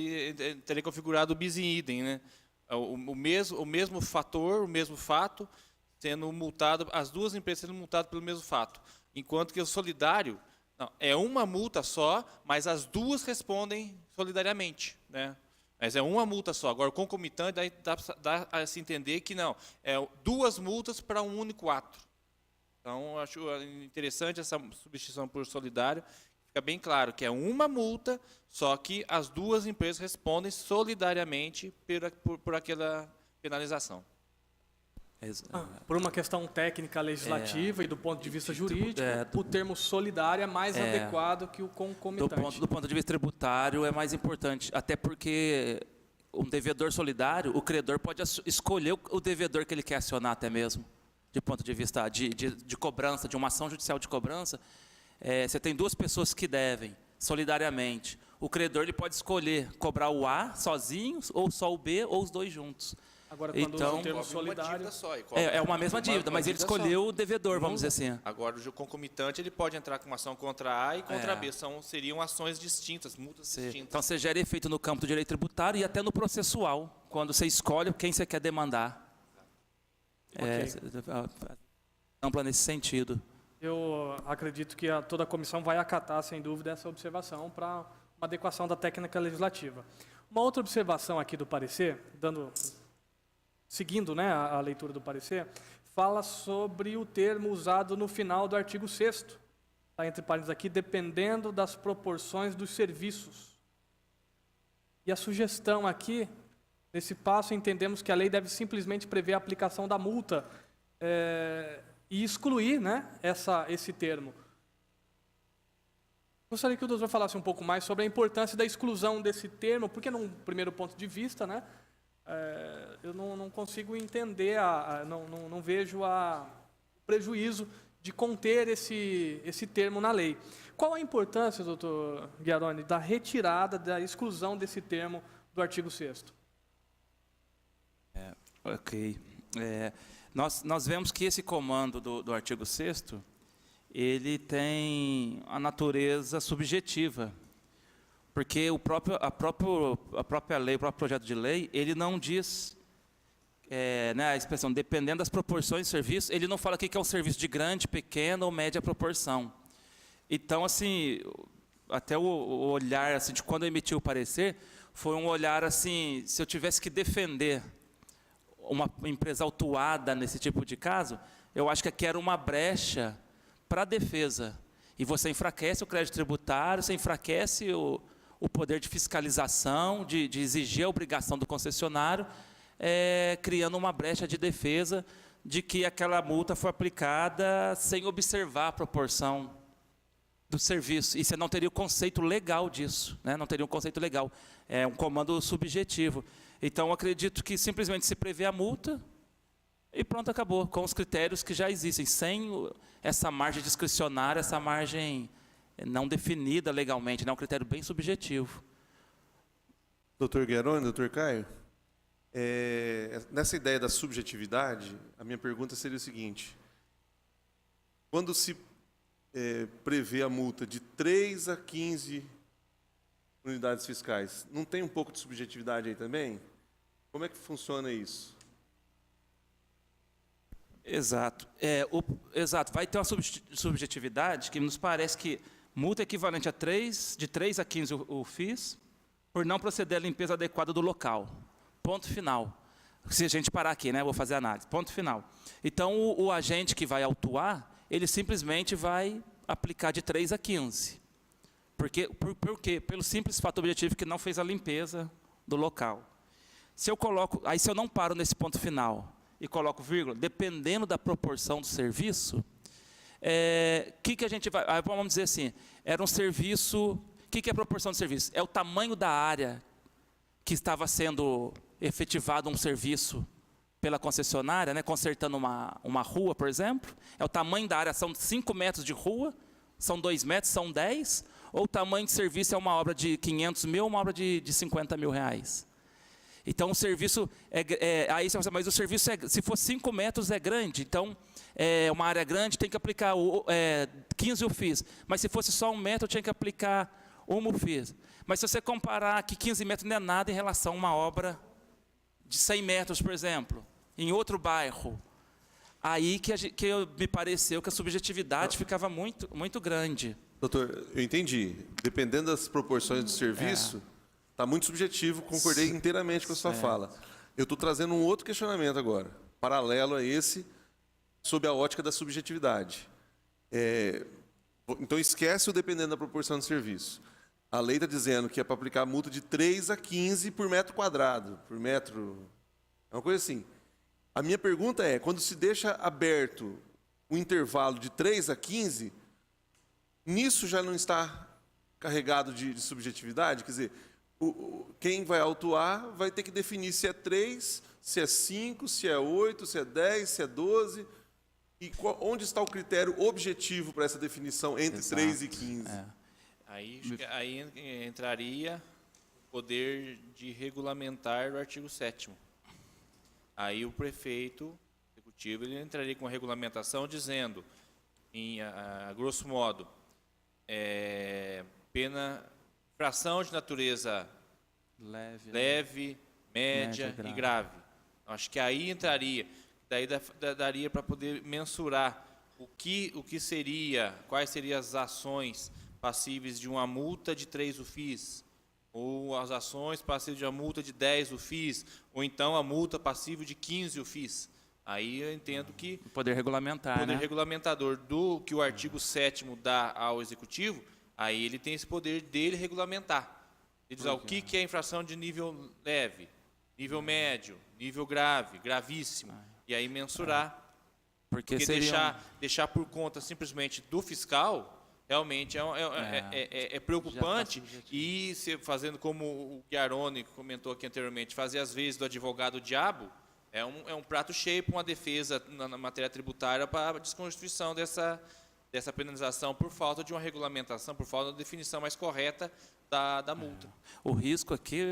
teria configurado o bis in idem, né? O mesmo fator, o mesmo fato, sendo multado, as duas empresas sendo multadas pelo mesmo fato. Enquanto que o solidário, não, é uma multa só, mas as duas respondem solidariamente, né? Mas é uma multa só. Agora, o concomitante dá a se entender que não, é duas multas para um único ato. Então, eu acho interessante essa substituição por solidário. Fica bem claro que é uma multa, só que as duas empresas respondem solidariamente por aquela penalização. Por uma questão técnica legislativa e do ponto de vista jurídico, o termo solidário é mais adequado que o concomitante. Do ponto de vista tributário é mais importante, até porque um devedor solidário, o credor pode escolher o devedor que ele quer acionar até mesmo, de ponto de vista de cobrança, de uma ação judicial de cobrança. Você tem duas pessoas que devem solidariamente. O credor ele pode escolher cobrar o A sozinho, ou só o B, ou os dois juntos. Agora, quando usa Então, o termo solidário, é uma mesma dívida, mas ele escolheu o devedor, vamos dizer assim. Agora, o concomitante ele pode entrar com uma ação contra A e contra B. Seriam ações distintas, multas distintas. Então, você gera efeito no campo do direito tributário e até no processual, quando você escolhe quem você quer demandar. Ampla nesse sentido. eu acredito que toda a comissão vai acatar, sem dúvida, essa observação para uma adequação da técnica legislativa. Uma outra observação aqui do parecer, seguindo, né, a leitura do parecer, fala sobre o termo usado no final do artigo 6º. Está entre parênteses aqui, dependendo das proporções dos serviços. E a sugestão aqui, nesse passo, entendemos que a lei deve simplesmente prever a aplicação da multa e excluir, né, esse termo. Gostaria que o doutor falasse um pouco mais sobre a importância da exclusão desse termo, porque, num primeiro ponto de vista, né, eu não consigo entender, não vejo o prejuízo de conter esse termo na lei. Qual a importância, doutor Ghiaroni, da retirada, da exclusão desse termo do artigo 6º? Ok. Nós vemos que esse comando do artigo 6º, ele tem a natureza subjetiva, porque a própria lei, o próprio projeto de lei, ele não diz, né, a expressão dependendo das proporções do serviço, ele não fala aqui que é um serviço de grande, pequena ou média proporção. Então, assim, até o olhar assim, de quando eu emiti o parecer, foi um olhar assim, se eu tivesse que defender uma empresa autuada nesse tipo de caso, eu acho que aqui era uma brecha para a defesa. E você enfraquece o crédito tributário, você enfraquece o poder de fiscalização, de exigir a obrigação do concessionário, criando uma brecha de defesa de que aquela multa foi aplicada sem observar a proporção do serviço. E você não teria o conceito legal disso, né? Não teria um conceito legal. É um comando subjetivo. Então, eu acredito que simplesmente se prevê a multa e pronto, acabou, com os critérios que já existem, sem essa margem discricionária, essa margem não definida legalmente, né? Um critério bem subjetivo. Doutor Ghiaroni, doutor Caio, nessa ideia da subjetividade, a minha pergunta seria o seguinte: quando se prevê a multa de 3 a 15 unidades fiscais, não tem um pouco de subjetividade aí também? Como é que funciona isso? Exato. Exato. Vai ter uma subjetividade que nos parece que multa equivalente a de 3 a 15 o FIS, por não proceder à limpeza adequada do local. Ponto final. Se a gente parar aqui, né, vou fazer a análise. Ponto final. Então, o agente que vai autuar, ele simplesmente vai aplicar de 3 a 15. Por quê? Pelo simples fato objetivo que não fez a limpeza do local. Se eu não paro nesse ponto final e coloco vírgula, dependendo da proporção do serviço, que a gente vai... Vamos dizer assim, era um serviço... O que é a proporção do serviço? É o tamanho da área que estava sendo efetivado um serviço pela concessionária, né, consertando uma rua, por exemplo. É o tamanho da área, são 5 metros de rua, são 2 metros, são 10, ou o tamanho de serviço é uma obra de 500 mil, uma obra de 50 mil reais. Então, o serviço, aí você vai dizer, mas o serviço, se for 5 metros, é grande. Então, uma área grande, tem que aplicar 15 UFIs. Mas se fosse só 1 metro, eu tinha que aplicar 1 UFIs. Mas se você comparar que 15 metros não é nada em relação a uma obra de 100 metros, por exemplo, em outro bairro, aí que me pareceu que a subjetividade ficava muito, muito grande. Doutor, eu entendi. Dependendo das proporções do serviço, está muito subjetivo, concordei inteiramente com a sua fala. Eu estou trazendo um outro questionamento agora, paralelo a esse, sob a ótica da subjetividade. Então, esquece o dependendo da proporção do serviço. A lei está dizendo que é para aplicar multa de 3 a 15 por metro quadrado, por metro... É uma coisa assim. A minha pergunta é, quando se deixa aberto o intervalo de 3 a 15, nisso já não está carregado de subjetividade? Quer dizer, quem vai autuar vai ter que definir se é 3, se é 5, se é 8, se é 10, se é 12... E onde está o critério objetivo para essa definição entre 3 e 15? Aí entraria o poder de regulamentar do artigo 7º. Aí o prefeito executivo ele entraria com a regulamentação dizendo, a grosso modo, infração de natureza leve, média e grave. Acho que aí entraria... Daí daria para poder mensurar quais seriam as ações passíveis de uma multa de 3 UFIs, ou as ações passíveis de uma multa de 10 UFIs, ou então a multa passível de 15 UFIs. Aí eu entendo que o poder regulamentar, o poder regulamentador que o artigo 7º dá ao Executivo, aí ele tem esse poder dele regulamentar. Ele diz, o que é infração de nível leve, nível médio, nível grave, gravíssimo. E aí mensurar, porque deixar por conta simplesmente do fiscal, realmente é preocupante. E fazendo como o Chiarone comentou aqui anteriormente, fazer às vezes do advogado diabo, é um prato cheio para uma defesa na matéria tributária para a desconstituição dessa penalização por falta de uma regulamentação, por falta de uma definição mais correta da multa. O risco aqui,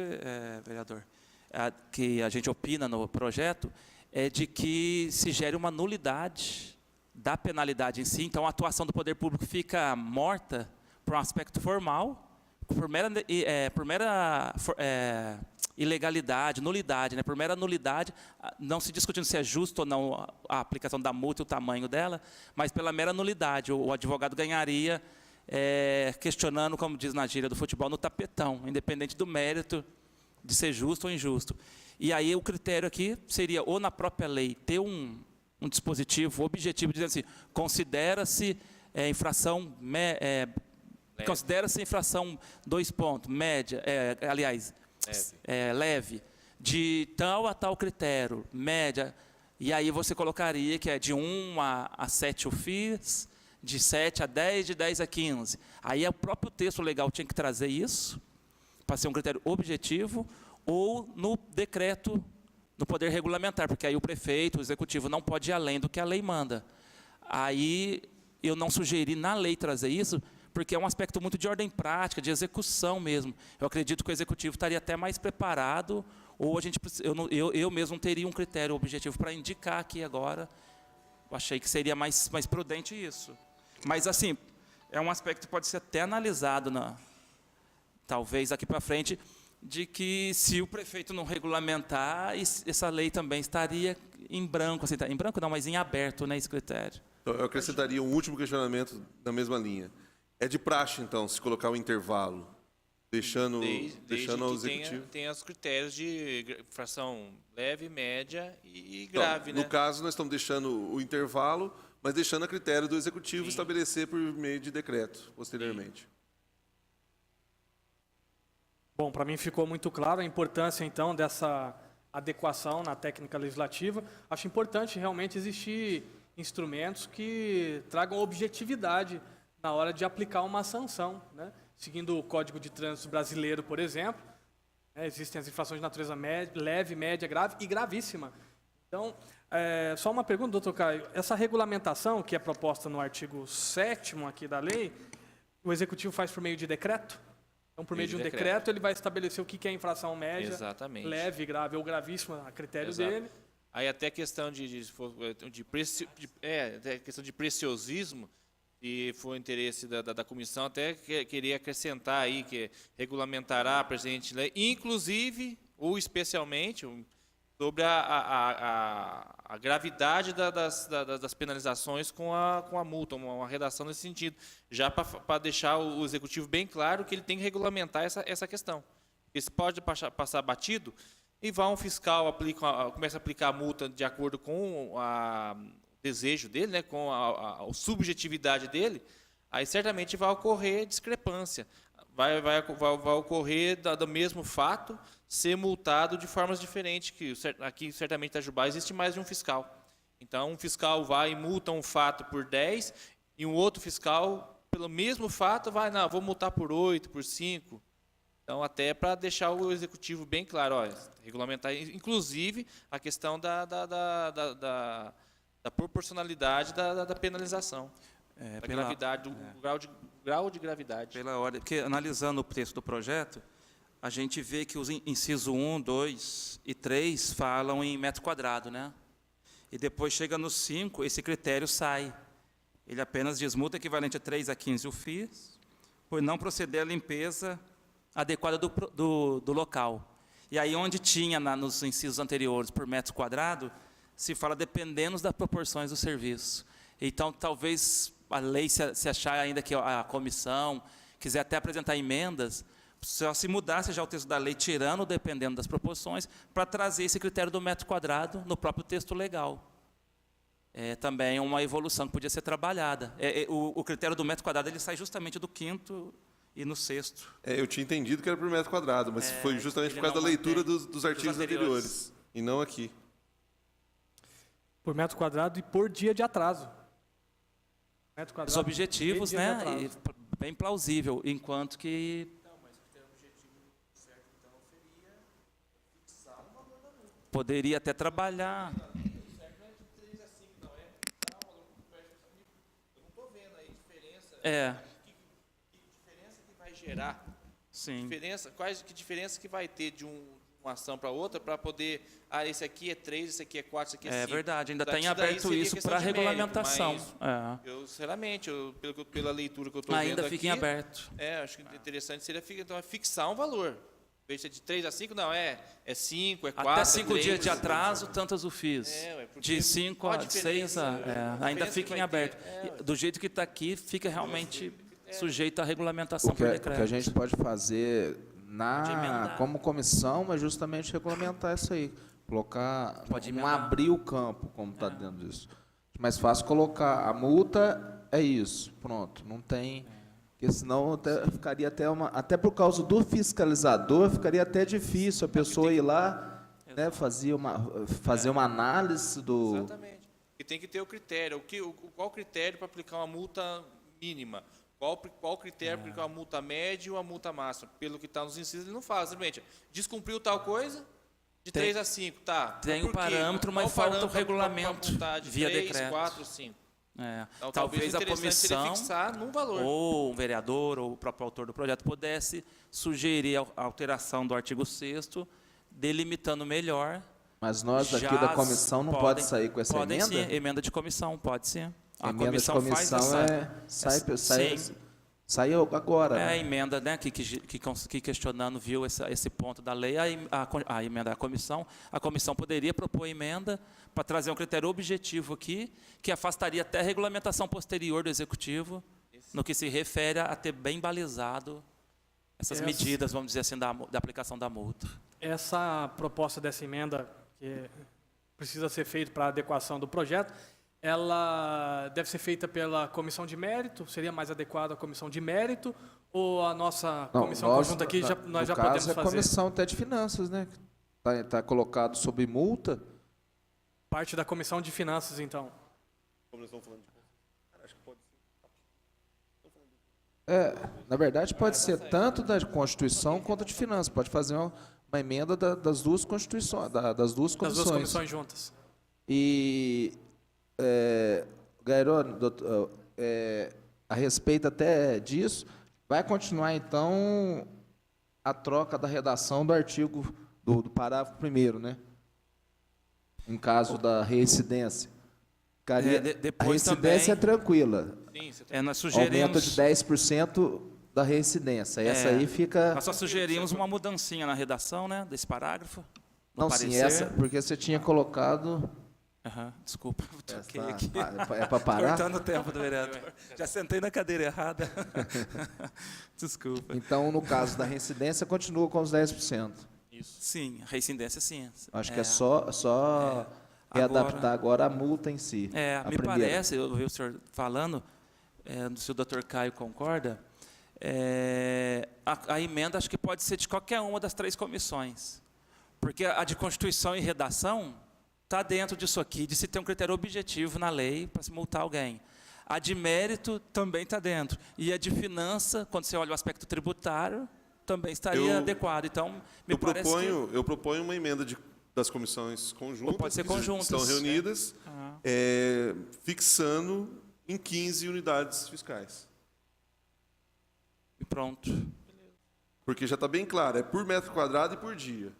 vereador, que a gente opina no projeto, é de que se gere uma nulidade da penalidade em si. Então, a atuação do poder público fica morta por um aspecto formal, por mera ilegalidade, nulidade, né? Por mera nulidade, não se discutindo se é justo ou não a aplicação da multa e o tamanho dela, mas pela mera nulidade. O advogado ganharia questionando, como diz na gíria do futebol, no tapetão, independente do mérito de ser justo ou injusto. E aí o critério aqui seria, ou na própria lei, ter um dispositivo objetivo dizendo assim, considera-se infração, considera-se infração 2 pontos, média, leve, de tal a tal critério, média, e aí você colocaria que é de 1 a 7 UFIs, de 7 a 10, de 10 a 15. Aí o próprio texto legal tinha que trazer isso, para ser um critério objetivo, ou no decreto, no poder regulamentar, porque aí o prefeito, o executivo, não pode ir além do que a lei manda. Aí eu não sugeri na lei trazer isso, porque é um aspecto muito de ordem prática, de execução mesmo. Eu acredito que o executivo estaria até mais preparado, ou eu mesmo teria um critério objetivo para indicar aqui agora. Eu achei que seria mais prudente isso. Mas, assim, é um aspecto que pode ser até analisado, talvez aqui para frente, de que se o prefeito não regulamentar, essa lei também estaria em branco, assim, em branco não, mas em aberto, né, esse critério. Então, eu acrescentaria um último questionamento na mesma linha. É de praxe, então, se colocar o intervalo, deixando ao executivo? Tem os critérios de infração leve, média e grave, então, né? No caso, nós estamos deixando o intervalo, mas deixando a critério do executivo estabelecer por meio de decreto, posteriormente. Sim. Bom, para mim ficou muito claro a importância, então, dessa adequação na técnica legislativa. Acho importante realmente existir instrumentos que tragam objetividade na hora de aplicar uma sanção, né? Seguindo o Código de Trânsito Brasileiro, por exemplo, né, existem as infrações de natureza leve, média, grave e gravíssima. Então, só uma pergunta, doutor Caio. Essa regulamentação que é proposta no artigo 7º aqui da lei, o Executivo faz por meio de decreto? Então, por meio de um decreto, ele vai estabelecer o que é infração média, Exatamente. leve, grave ou gravíssima, a critério Exato. dele. Aí até questão questão de preciosismo, e foi o interesse da comissão, até queria acrescentar aí que regulamentará a presente lei, inclusive, ou especialmente, sobre a gravidade das penalizações com a multa, uma redação nesse sentido, já para deixar o Executivo bem claro que ele tem que regulamentar essa questão. Porque se pode passar batido, e vai um fiscal, começa a aplicar a multa de acordo com o desejo dele, né, com a subjetividade dele, aí certamente vai ocorrer discrepância. Vai ocorrer do mesmo fato ser multado de formas diferentes, que aqui certamente em Itajubá existe mais de um fiscal. Então um fiscal vai e multa um fato por 10 e um outro fiscal, pelo mesmo fato, vou multar por 8, por 5. Então até para deixar o Executivo bem claro, regulamentar inclusive a questão da proporcionalidade da penalização. Da gravidade, do grau de gravidade. Pela ordem, porque analisando o texto do projeto, a gente vê que os incisos 1, 2 e 3 falam em metro quadrado, né? E depois chega no 5, esse critério sai. Ele apenas diz multa equivalente a 3 a 15 UFIs, por não proceder à limpeza adequada do local. E aí onde tinha nos incisos anteriores por metro quadrado, se fala dependendo das proporções do serviço. Então, talvez a lei, se achar ainda que a comissão quiser até apresentar emendas, só se mudasse já o texto da lei, tirando, dependendo das proporções, para trazer esse critério do metro quadrado no próprio texto legal. É também uma evolução que podia ser trabalhada. O critério do metro quadrado ele sai justamente do 5º e no 6º. Eu tinha entendido que era por metro quadrado, mas foi justamente por causa da leitura dos artigos anteriores, e não aqui. Por metro quadrado e por dia de atraso. Metro quadrado, Os objetivos, dia de né? atraso. E bem plausível, enquanto que... Poderia até trabalhar. Que diferença que vai gerar? Sim. Que diferença que vai ter de uma ação para outra, para poder, esse aqui é 3, esse aqui é 4, esse aqui é 5. É verdade, ainda tem Daí aberto seria isso questão para de mérito, regulamentação. mas eu, sinceramente, pela leitura que eu estou vendo Ainda aqui, fica em aberto. acho que interessante seria então, fixar um valor. Em vez de 3 a 5, não, é 5, é 4, Até 5 3, dias de atraso, tantas UFIs. porque De 5 qual a a 6, diferença? ainda diferença fica que em vai aberto. ter? Do jeito que está aqui, fica realmente sujeito à regulamentação O que, por o decreto. que a gente pode fazer De emendar. como comissão é justamente regulamentar isso aí. Colocar, Pode não emendar. abrir o campo, como está dentro disso. Mais fácil colocar a multa, é isso, pronto, não tem... Porque senão ficaria até por causa do fiscalizador, ficaria até difícil a pessoa ir lá, né, fazer uma análise do... Exatamente. E tem que ter o critério. Qual o critério para aplicar uma multa mínima? Qual critério para aplicar uma multa média ou uma multa máxima? Pelo que está nos incisos, ele não fala. Simplesmente, descumpriu tal coisa, de 3 a 5, tá. Tem Mas o por quê? parâmetro, mas Qual falta o parâmetro pra regulamento multar de via 3, decreto. 4, 5? Então, Talvez a interessante seria comissão, fixar num valor. ou um vereador, ou o próprio autor do projeto, pudesse sugerir a alteração do artigo 6º, delimitando melhor. Mas nós daqui Já da comissão não pode sair com essa podem, emenda? Sim, emenda de comissão, pode sim. A Emenda de comissão faz comissão essa... saiu agora. É a né? emenda, né, que questionando viu esse ponto da lei, a emenda da comissão, a comissão poderia propor emenda para trazer um critério objetivo aqui, que afastaria até a regulamentação posterior do Executivo, no que se refere a ter bem balizado essas medidas, vamos dizer assim, da aplicação da multa. Essa proposta dessa emenda, que precisa ser feita para a adequação do projeto, ela deve ser feita pela comissão de mérito? Seria mais adequada a comissão de mérito? Ou a nossa comissão conjunta aqui, nós já podemos é a fazer? comissão até de finanças, né? tá colocado sob multa. Parte da Comissão de Finanças, então. Como nós estamos falando de... Acho que pode Na verdade, pode ser tanto da Constituição quanto de Finanças. Pode fazer uma emenda das duas Constituições, das duas Das comissões. duas comissões juntas. E, Gairone, a respeito até disso, vai continuar, então, a troca da redação do artigo, do parágrafo 1º, né? Em caso da reincidência. A depois reincidência também- é tranquila. Sim, você Nós Aumenta sugerimos, de 10% da reincidência. Essa aí fica... nós só sugerimos uma mudancinha na redação, né, desse parágrafo. no Não, sim, parecer. essa, porque você tinha colocado... Aham, desculpa, troquei Essa- aqui. É para parar? Cortando o tempo do vereador. Já sentei na cadeira errada. Desculpa. Então, no caso da reincidência, continua com os 10%. Sim, a reincidência sim. Acho que é só readaptar agora a multa em si. a Me primeira. parece, eu ouvi o senhor falando, se o doutor Caio concorda, a emenda acho que pode ser de qualquer uma das 3 comissões. Porque a de Constituição e Redação está dentro disso aqui, de se ter um critério objetivo na lei para se multar alguém. A de Mérito também está dentro. E a de Finança, quando você olha o aspecto tributário, também estaria adequado. Então, me parece Eu proponho uma emenda das comissões conjuntas, Ou pode ser que conjuntas. estão reunidas, que... fixando em 15 unidades fiscais. E pronto. Porque já está bem claro, é por metro quadrado e por dia.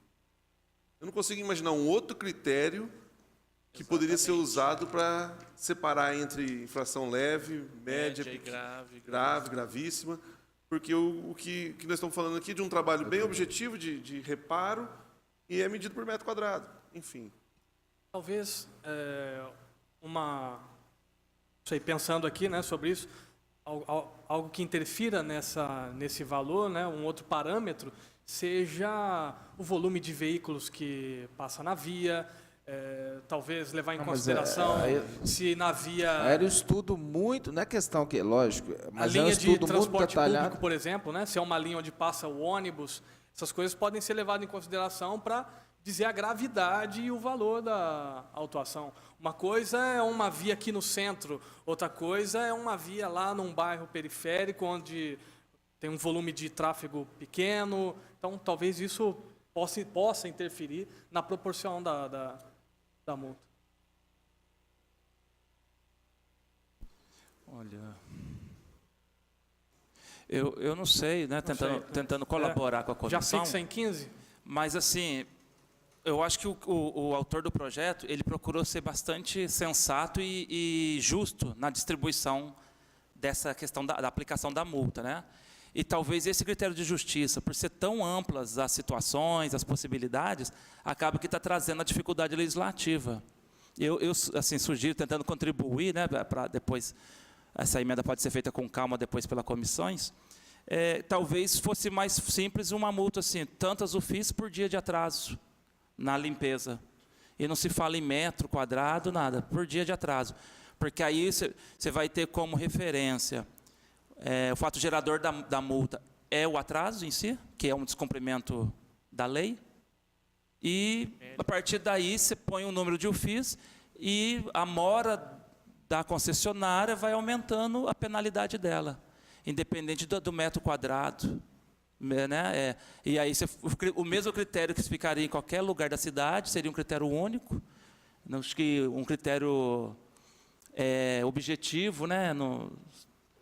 Eu não consigo imaginar um outro critério que poderia ser usado para separar entre infração leve, média, e grave, gravíssima, porque o que nós estamos falando aqui é de um trabalho bem objetivo de reparo e é medido por metro quadrado. Enfim. Talvez não sei, pensando aqui, né, sobre isso, algo que interfira nesse valor, né, um outro parâmetro, seja o volume de veículos que passa na via, talvez levar em consideração se na via... Era um estudo muito, não é questão que, lógico, A mas é um linha de estudo muito transporte detalhado. público, por exemplo, né, se é uma linha onde passa o ônibus, essas coisas podem ser levadas em consideração para dizer a gravidade e o valor da autuação. Uma coisa é uma via aqui no centro, outra coisa é uma via lá num bairro periférico, onde tem um volume de tráfego pequeno. Então, talvez isso possa interferir na proporção da multa. Olha, eu não sei, né, tentando colaborar com a Já comissão, fixa em 15? mas assim, eu acho que o autor do projeto, ele procurou ser bastante sensato e justo na distribuição dessa questão da aplicação da multa, né? E talvez esse critério de justiça, por ser tão amplas as situações, as possibilidades, acaba que está trazendo a dificuldade legislativa. Eu assim, sugiro, tentando contribuir, né, para depois, essa emenda pode ser feita com calma depois pelas comissões, talvez fosse mais simples uma multa assim, tantas UFIs por dia de atraso na limpeza. E não se fala em metro quadrado, nada, por dia de atraso. Porque aí você vai ter como referência o fato gerador da multa é o atraso em si, que é um descumprimento da lei. E, a partir daí, você põe um número de UFIs e a mora da concessionária vai aumentando a penalidade dela, independente do metro quadrado. Né? E aí, o mesmo critério que se ficaria em qualquer lugar da cidade seria um critério único, acho que um critério objetivo, né?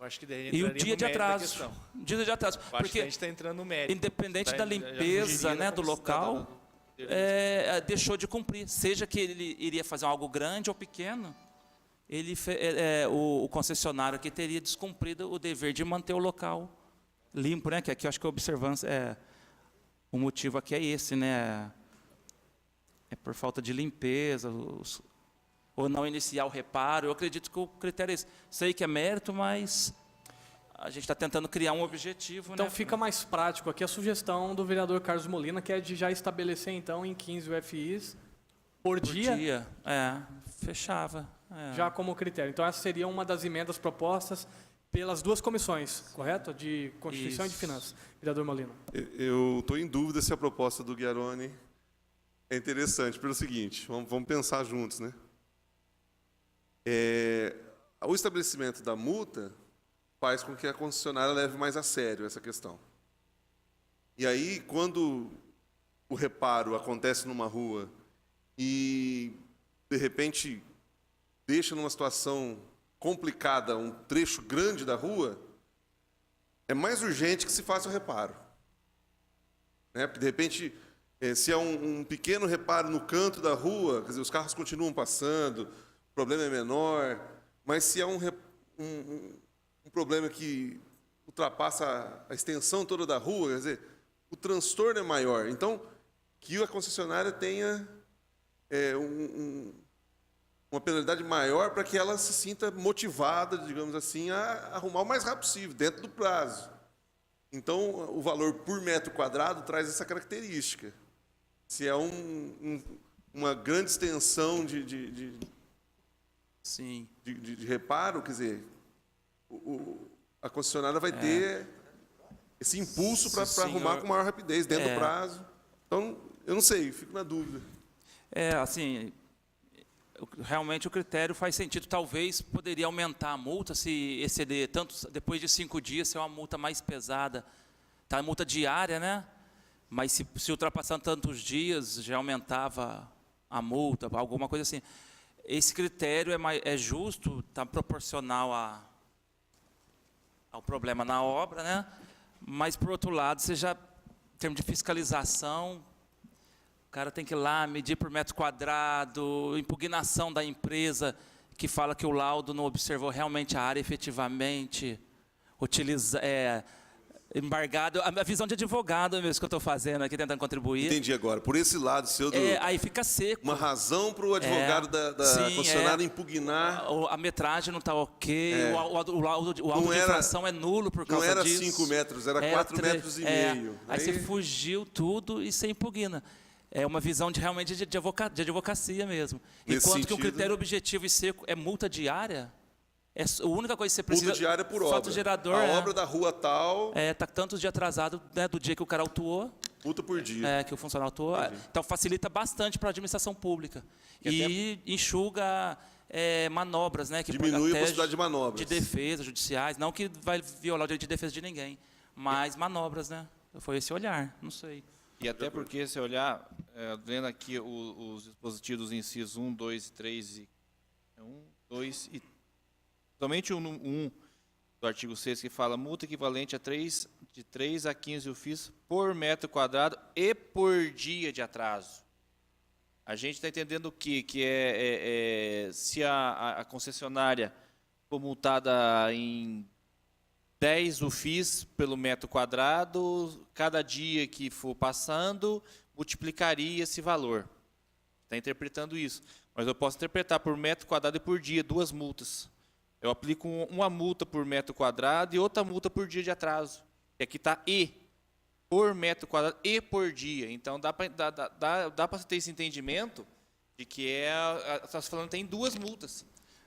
Eu acho que daí E o entraria dia no de mérito da atraso. questão. Dia de atraso. Eu acho que Porque, a gente está entrando no mérito. independente Tá? da Já limpeza, fugiria né, da do consistência local, da- deixou de cumprir. Seja que ele iria fazer algo grande ou pequeno, o concessionário aqui teria descumprido o dever de manter o local limpo, né? Que aqui eu acho que a observância o motivo aqui é esse, né? É por falta de limpeza, ou não iniciar o reparo. Eu acredito que o critério é esse. Sei que é mérito, mas a gente está tentando criar um objetivo. Então, né? fica mais prático aqui a sugestão do vereador Carlos Molina, que é de já estabelecer, então, em 15 UFIs por dia, Fechava. já como critério. Então, essa seria uma das emendas propostas pelas duas comissões, correto? De Constituição e de Isso. Finanças. Vereador Molina. Eu estou em dúvida se a proposta do Guiarone É interessante pelo seguinte, vamos pensar juntos, né? O estabelecimento da multa faz com que a concessionária leve mais a sério essa questão. E aí, quando o reparo acontece numa rua e, de repente, deixa numa situação complicada um trecho grande da rua, é mais urgente que se faça o reparo. Né? Porque, de repente, se é um pequeno reparo no canto da rua, quer dizer, os carros continuam passando, o problema é menor, mas se é um problema que ultrapassa a extensão toda da rua, quer dizer, o transtorno é maior. Então, que a concessionária tenha uma penalidade maior para que ela se sinta motivada, digamos assim, a arrumar o mais rápido possível, dentro do prazo. Então, o valor por metro quadrado traz essa característica. Se é uma grande extensão Sim. de reparo, quer dizer, a concessionária vai ter esse impulso para arrumar com maior rapidez, dentro do prazo. Então, eu não sei, fico na dúvida. Assim, realmente o critério faz sentido. Talvez poderia aumentar a multa se exceder, tanto depois de 5 dias, se é uma multa mais pesada. Tá, a multa diária, né? Mas se ultrapassando tantos dias, já aumentava a multa, alguma coisa assim. Esse critério é justo, está proporcional ao problema na obra, né? Mas, por outro lado, você já, em termos de fiscalização, o cara tem que ir lá, medir por metro quadrado, impugnação da empresa que fala que o laudo não observou realmente a área efetivamente, embargado, a visão de advogado mesmo que eu estou fazendo aqui, tentando contribuir. Entendi agora. Por esse lado seu, aí fica seco. uma razão para o advogado da concessionária impugnar. A metragem não está ok, o laudo de infração é nulo por causa disso. Não era 5 metros, era 4,5 metros. Aí você fugiu tudo e você impugna. É uma visão realmente de advocacia mesmo. Enquanto que um critério objetivo e seco é multa diária, a única coisa que você precisa... Multa diária por obra. Fato gerador, a obra da rua tal... Está tantos dias atrasado, né, do dia que o cara autuou. Multa por dia. Que o funcionário autuou. Então, facilita bastante para a administração pública. E enxuga manobras, né? Que diminui a possibilidade de manobras. De defesa, judiciais. Não que vai violar o direito de defesa de ninguém, mas manobras, né? Foi esse olhar, não sei. E até porque, se olhar, vendo aqui os dispositivos dos incisos 1, 2 e 3, 1, 2 e... Somente o 1 do artigo 6 que fala multa equivalente de 3 a 15 UFIs por metro quadrado e por dia de atraso. A gente está entendendo o quê? Que se a concessionária for multada em 10 UFIs pelo metro quadrado, cada dia que for passando, multiplicaria esse valor. Está interpretando isso. Mas eu posso interpretar por metro quadrado e por dia, 2 multas. Eu aplico uma multa por metro quadrado e outra multa por dia de atraso. E aqui está por metro quadrado e por dia. Então, dá para ter esse entendimento de que está falando que tem 2 multas.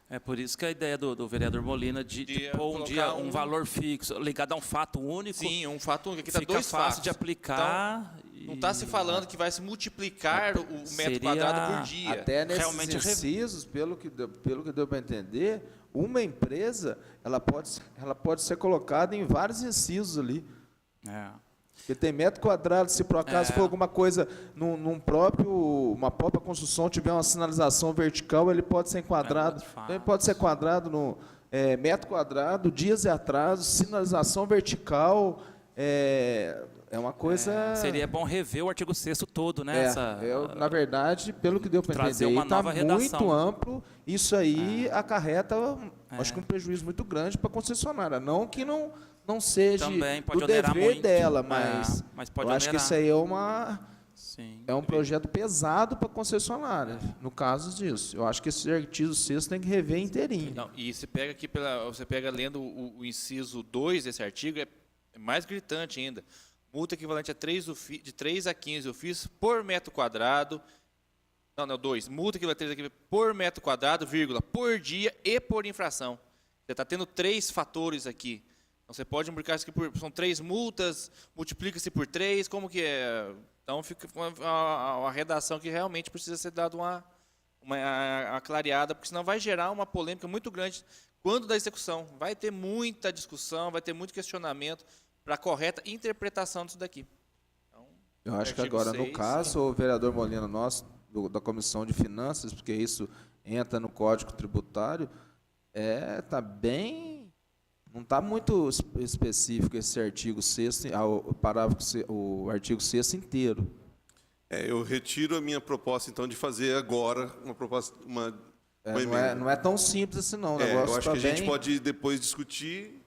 É por isso que a ideia do vereador Molina de pôr um valor fixo, ligado a um fato único. Sim, um fato único. Aqui está 2 fatos. Fica fácil de aplicar. Então, não está se falando que vai se multiplicar o metro quadrado por dia. Até nesses incisos, pelo que deu para entender, uma empresa ela pode ser colocada em vários incisos ali. Porque tem metro quadrado, se por acaso for alguma coisa uma própria construção tiver uma sinalização vertical, ele pode ser enquadrado. Então, ele pode ser quadrado no metro quadrado, dias de atraso, sinalização vertical, é uma coisa... seria bom rever o artigo 6º todo, né? Na verdade, pelo que deu para entender, está muito amplo. Isso aí acarreta, acho que um prejuízo muito grande para a concessionária. Não que não seja do dever dela, mas pode eu acho que isso aí é um projeto pesado para a concessionária, no caso disso. Eu acho que esse artigo 6 tem que rever inteirinho. Não, e você pega aqui, você pega lendo o inciso 2 desse artigo, é mais gritante ainda. Multa equivalente a de 3 a 15 UFIs por metro quadrado. Não, 2. Multa equivalente por metro quadrado, vírgula, por dia e por infração. Você está tendo 3 fatores aqui. Então, você pode multiplicar isso aqui são 3 multas, multiplica-se por 3, como que é? Então fica uma redação que realmente precisa ser dada uma clareada, porque senão vai gerar uma polêmica muito grande quando da execução. Vai ter muita discussão, vai ter muito questionamento para a correta interpretação disso daqui. Então, Eu acho que artigo agora, no 6, caso, o vereador Molina, nosso, da Comissão de Finanças, porque isso entra no Código Tributário, tá bem... Não está muito específico esse artigo 6º, o artigo 6º inteiro. Eu retiro a minha proposta, então, de fazer agora uma proposta, uma emenda. Não é tão simples assim, não. O negócio Eu acho que a tá gente bem- pode depois discutir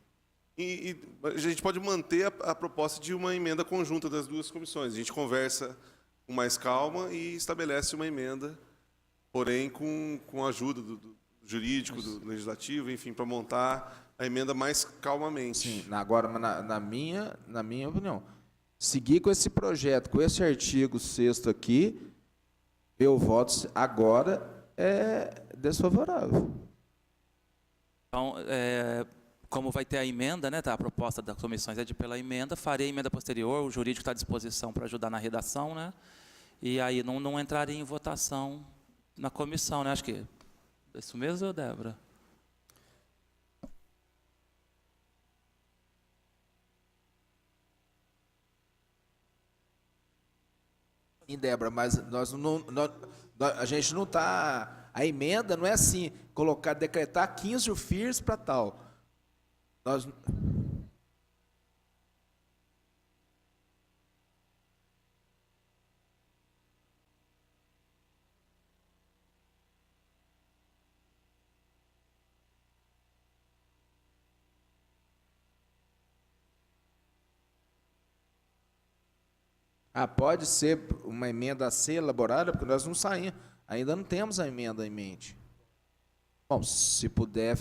e a gente pode manter a proposta de uma emenda conjunta das duas comissões. A gente conversa com mais calma e estabelece uma emenda, porém com a ajuda do jurídico, do legislativo, enfim, para montar a emenda mais calmamente. Sim, agora, na minha opinião, seguir com esse projeto, com esse artigo 6º aqui, eu voto agora é desfavorável. Então, como vai ter a emenda, né, tá, a proposta das comissões é pela emenda, farei a emenda posterior, o jurídico está à disposição para ajudar na redação, né, e aí não entraria em votação na comissão, né, acho que é isso mesmo, Débora? Sim, Débora, mas a gente não está... A emenda não é assim, decretar 15 UFIRs para tal. Nós... pode ser uma emenda a ser elaborada, porque nós não saímos, ainda não temos a emenda em mente. Bom, se puder,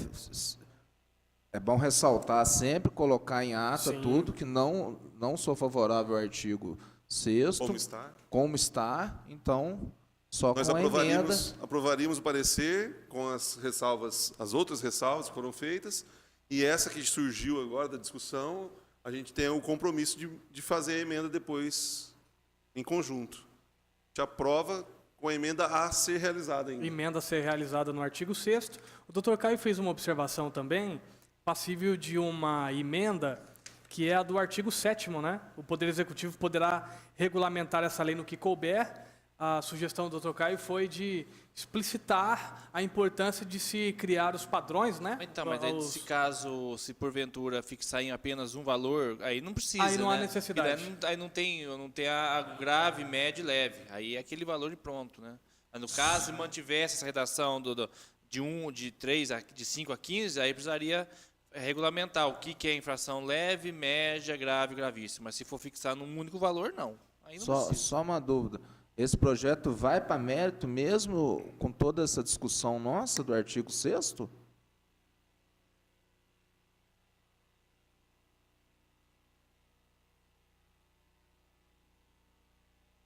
é bom ressaltar sempre, colocar em ata Sim. tudo, que não sou favorável ao artigo 6º, Como está. Então, só Nós com a emenda. aprovaríamos o parecer com as ressalvas, as outras ressalvas que foram feitas, e essa que surgiu agora da discussão, a gente tem o compromisso de fazer a emenda depois em conjunto. A gente aprova com a emenda a ser realizada ainda. Emenda a ser realizada no artigo 6º. O doutor Caio fez uma observação também, passível de uma emenda, que é a do artigo 7º, né? O Poder Executivo poderá regulamentar essa lei no que couber. A sugestão do doutor Caio foi de explicitar a importância de se criar os padrões, né? Então, mas aí, nesse caso, se porventura fixar em apenas um valor, aí não precisa, Aí não há né? necessidade. Porque daí não tem a grave, médio e leve. Aí é aquele valor e pronto, né? Mas no caso, se mantivesse essa redação de 3, de 5 a 15, aí precisaria regulamentar o que é infração leve, média, grave e gravíssima. Mas se for fixar num único valor, não. Aí não precisa. Só uma dúvida. Esse projeto vai para mérito mesmo com toda essa discussão nossa do artigo 6º?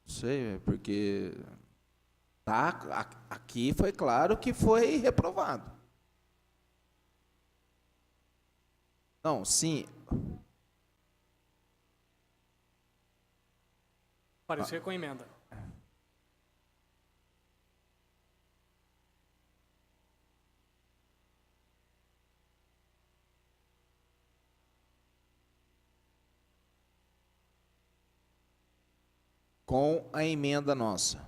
Não sei, porque aqui foi claro que foi reprovado. Não, sim. Parecer com emenda. Com a emenda nossa.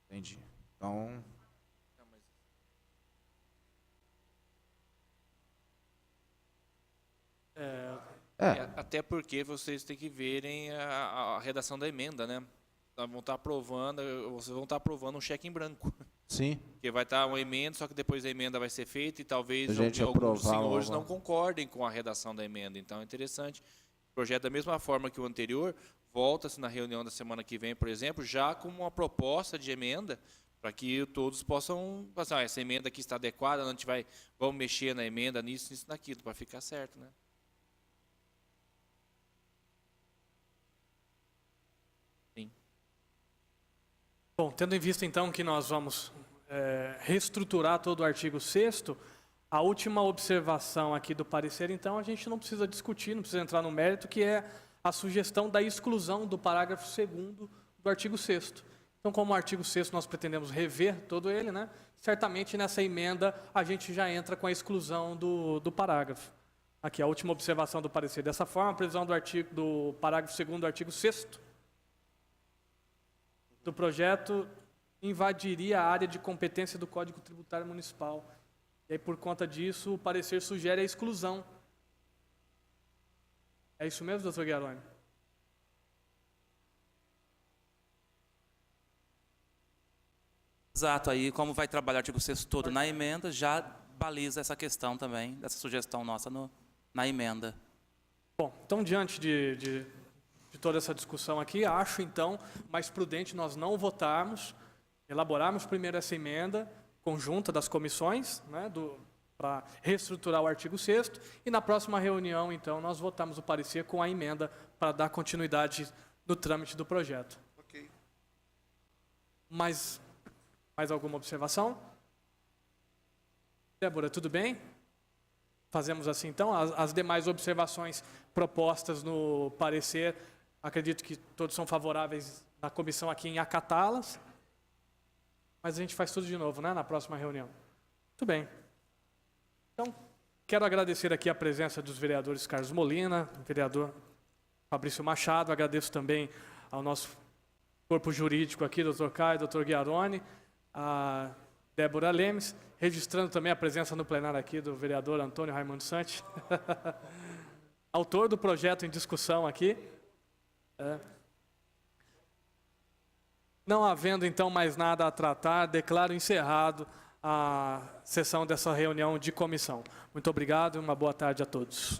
Entendi. Então, Até porque vocês têm que verem a redação da emenda, né? Vocês vão estar aprovando um cheque em branco. sim. Porque vai estar uma emenda, só que depois a emenda vai ser feita e talvez A gente alguns aprovar senhores uma- não concordem com a redação da emenda. Então é interessante. O projeto, da mesma forma que o anterior, volta-se na reunião da semana que vem, por exemplo, já com uma proposta de emenda, para que todos possam passar, essa emenda aqui está adequada, a gente vamos mexer na emenda, nisso, naquilo, para ficar certo, né? Bom, tendo em vista então que nós vamos reestruturar todo o artigo 6º, A última observação aqui do parecer, então, a gente não precisa discutir, não precisa entrar no mérito, que é a sugestão da exclusão do parágrafo 2º do artigo 6º. Então, como o artigo 6º nós pretendemos rever todo ele, né, certamente nessa emenda a gente já entra com a exclusão do parágrafo. Aqui, a última observação do parecer. Dessa forma, a previsão do parágrafo 2º do artigo 6º do projeto invadiria a área de competência do Código Tributário Municipal. E aí, por conta disso, o parecer sugere a exclusão. É isso mesmo, doutor Guiaroni? Exato, aí como vai trabalhar o artigo 6º todo na emenda, já baliza essa questão também, dessa sugestão nossa na emenda. Bom, então, diante de toda essa discussão aqui, acho, então, mais prudente nós não votarmos, elaborarmos primeiro essa emenda conjunta das comissões, né, para reestruturar o artigo 6º, e na próxima reunião, então, nós votamos o parecer com a emenda para dar continuidade no trâmite do projeto. Ok. Mais alguma observação? Débora, tudo bem? Fazemos assim, então. As demais observações propostas no parecer, acredito que todos são favoráveis na comissão aqui em acatá-las. Mas a gente faz tudo de novo, né, na próxima reunião. Muito bem. Então, quero agradecer aqui a presença dos vereadores Carlos Molina, vereador Fabrício Machado. Agradeço também ao nosso corpo jurídico aqui, doutor Caio, doutor Guiaroni, a Débora Lemes, registrando também a presença no plenário aqui do vereador Antônio Raimundo Santi, autor do projeto em discussão aqui. Não havendo, então, mais nada a tratar, declaro encerrado a sessão dessa reunião de comissão. Muito obrigado e uma boa tarde a todos.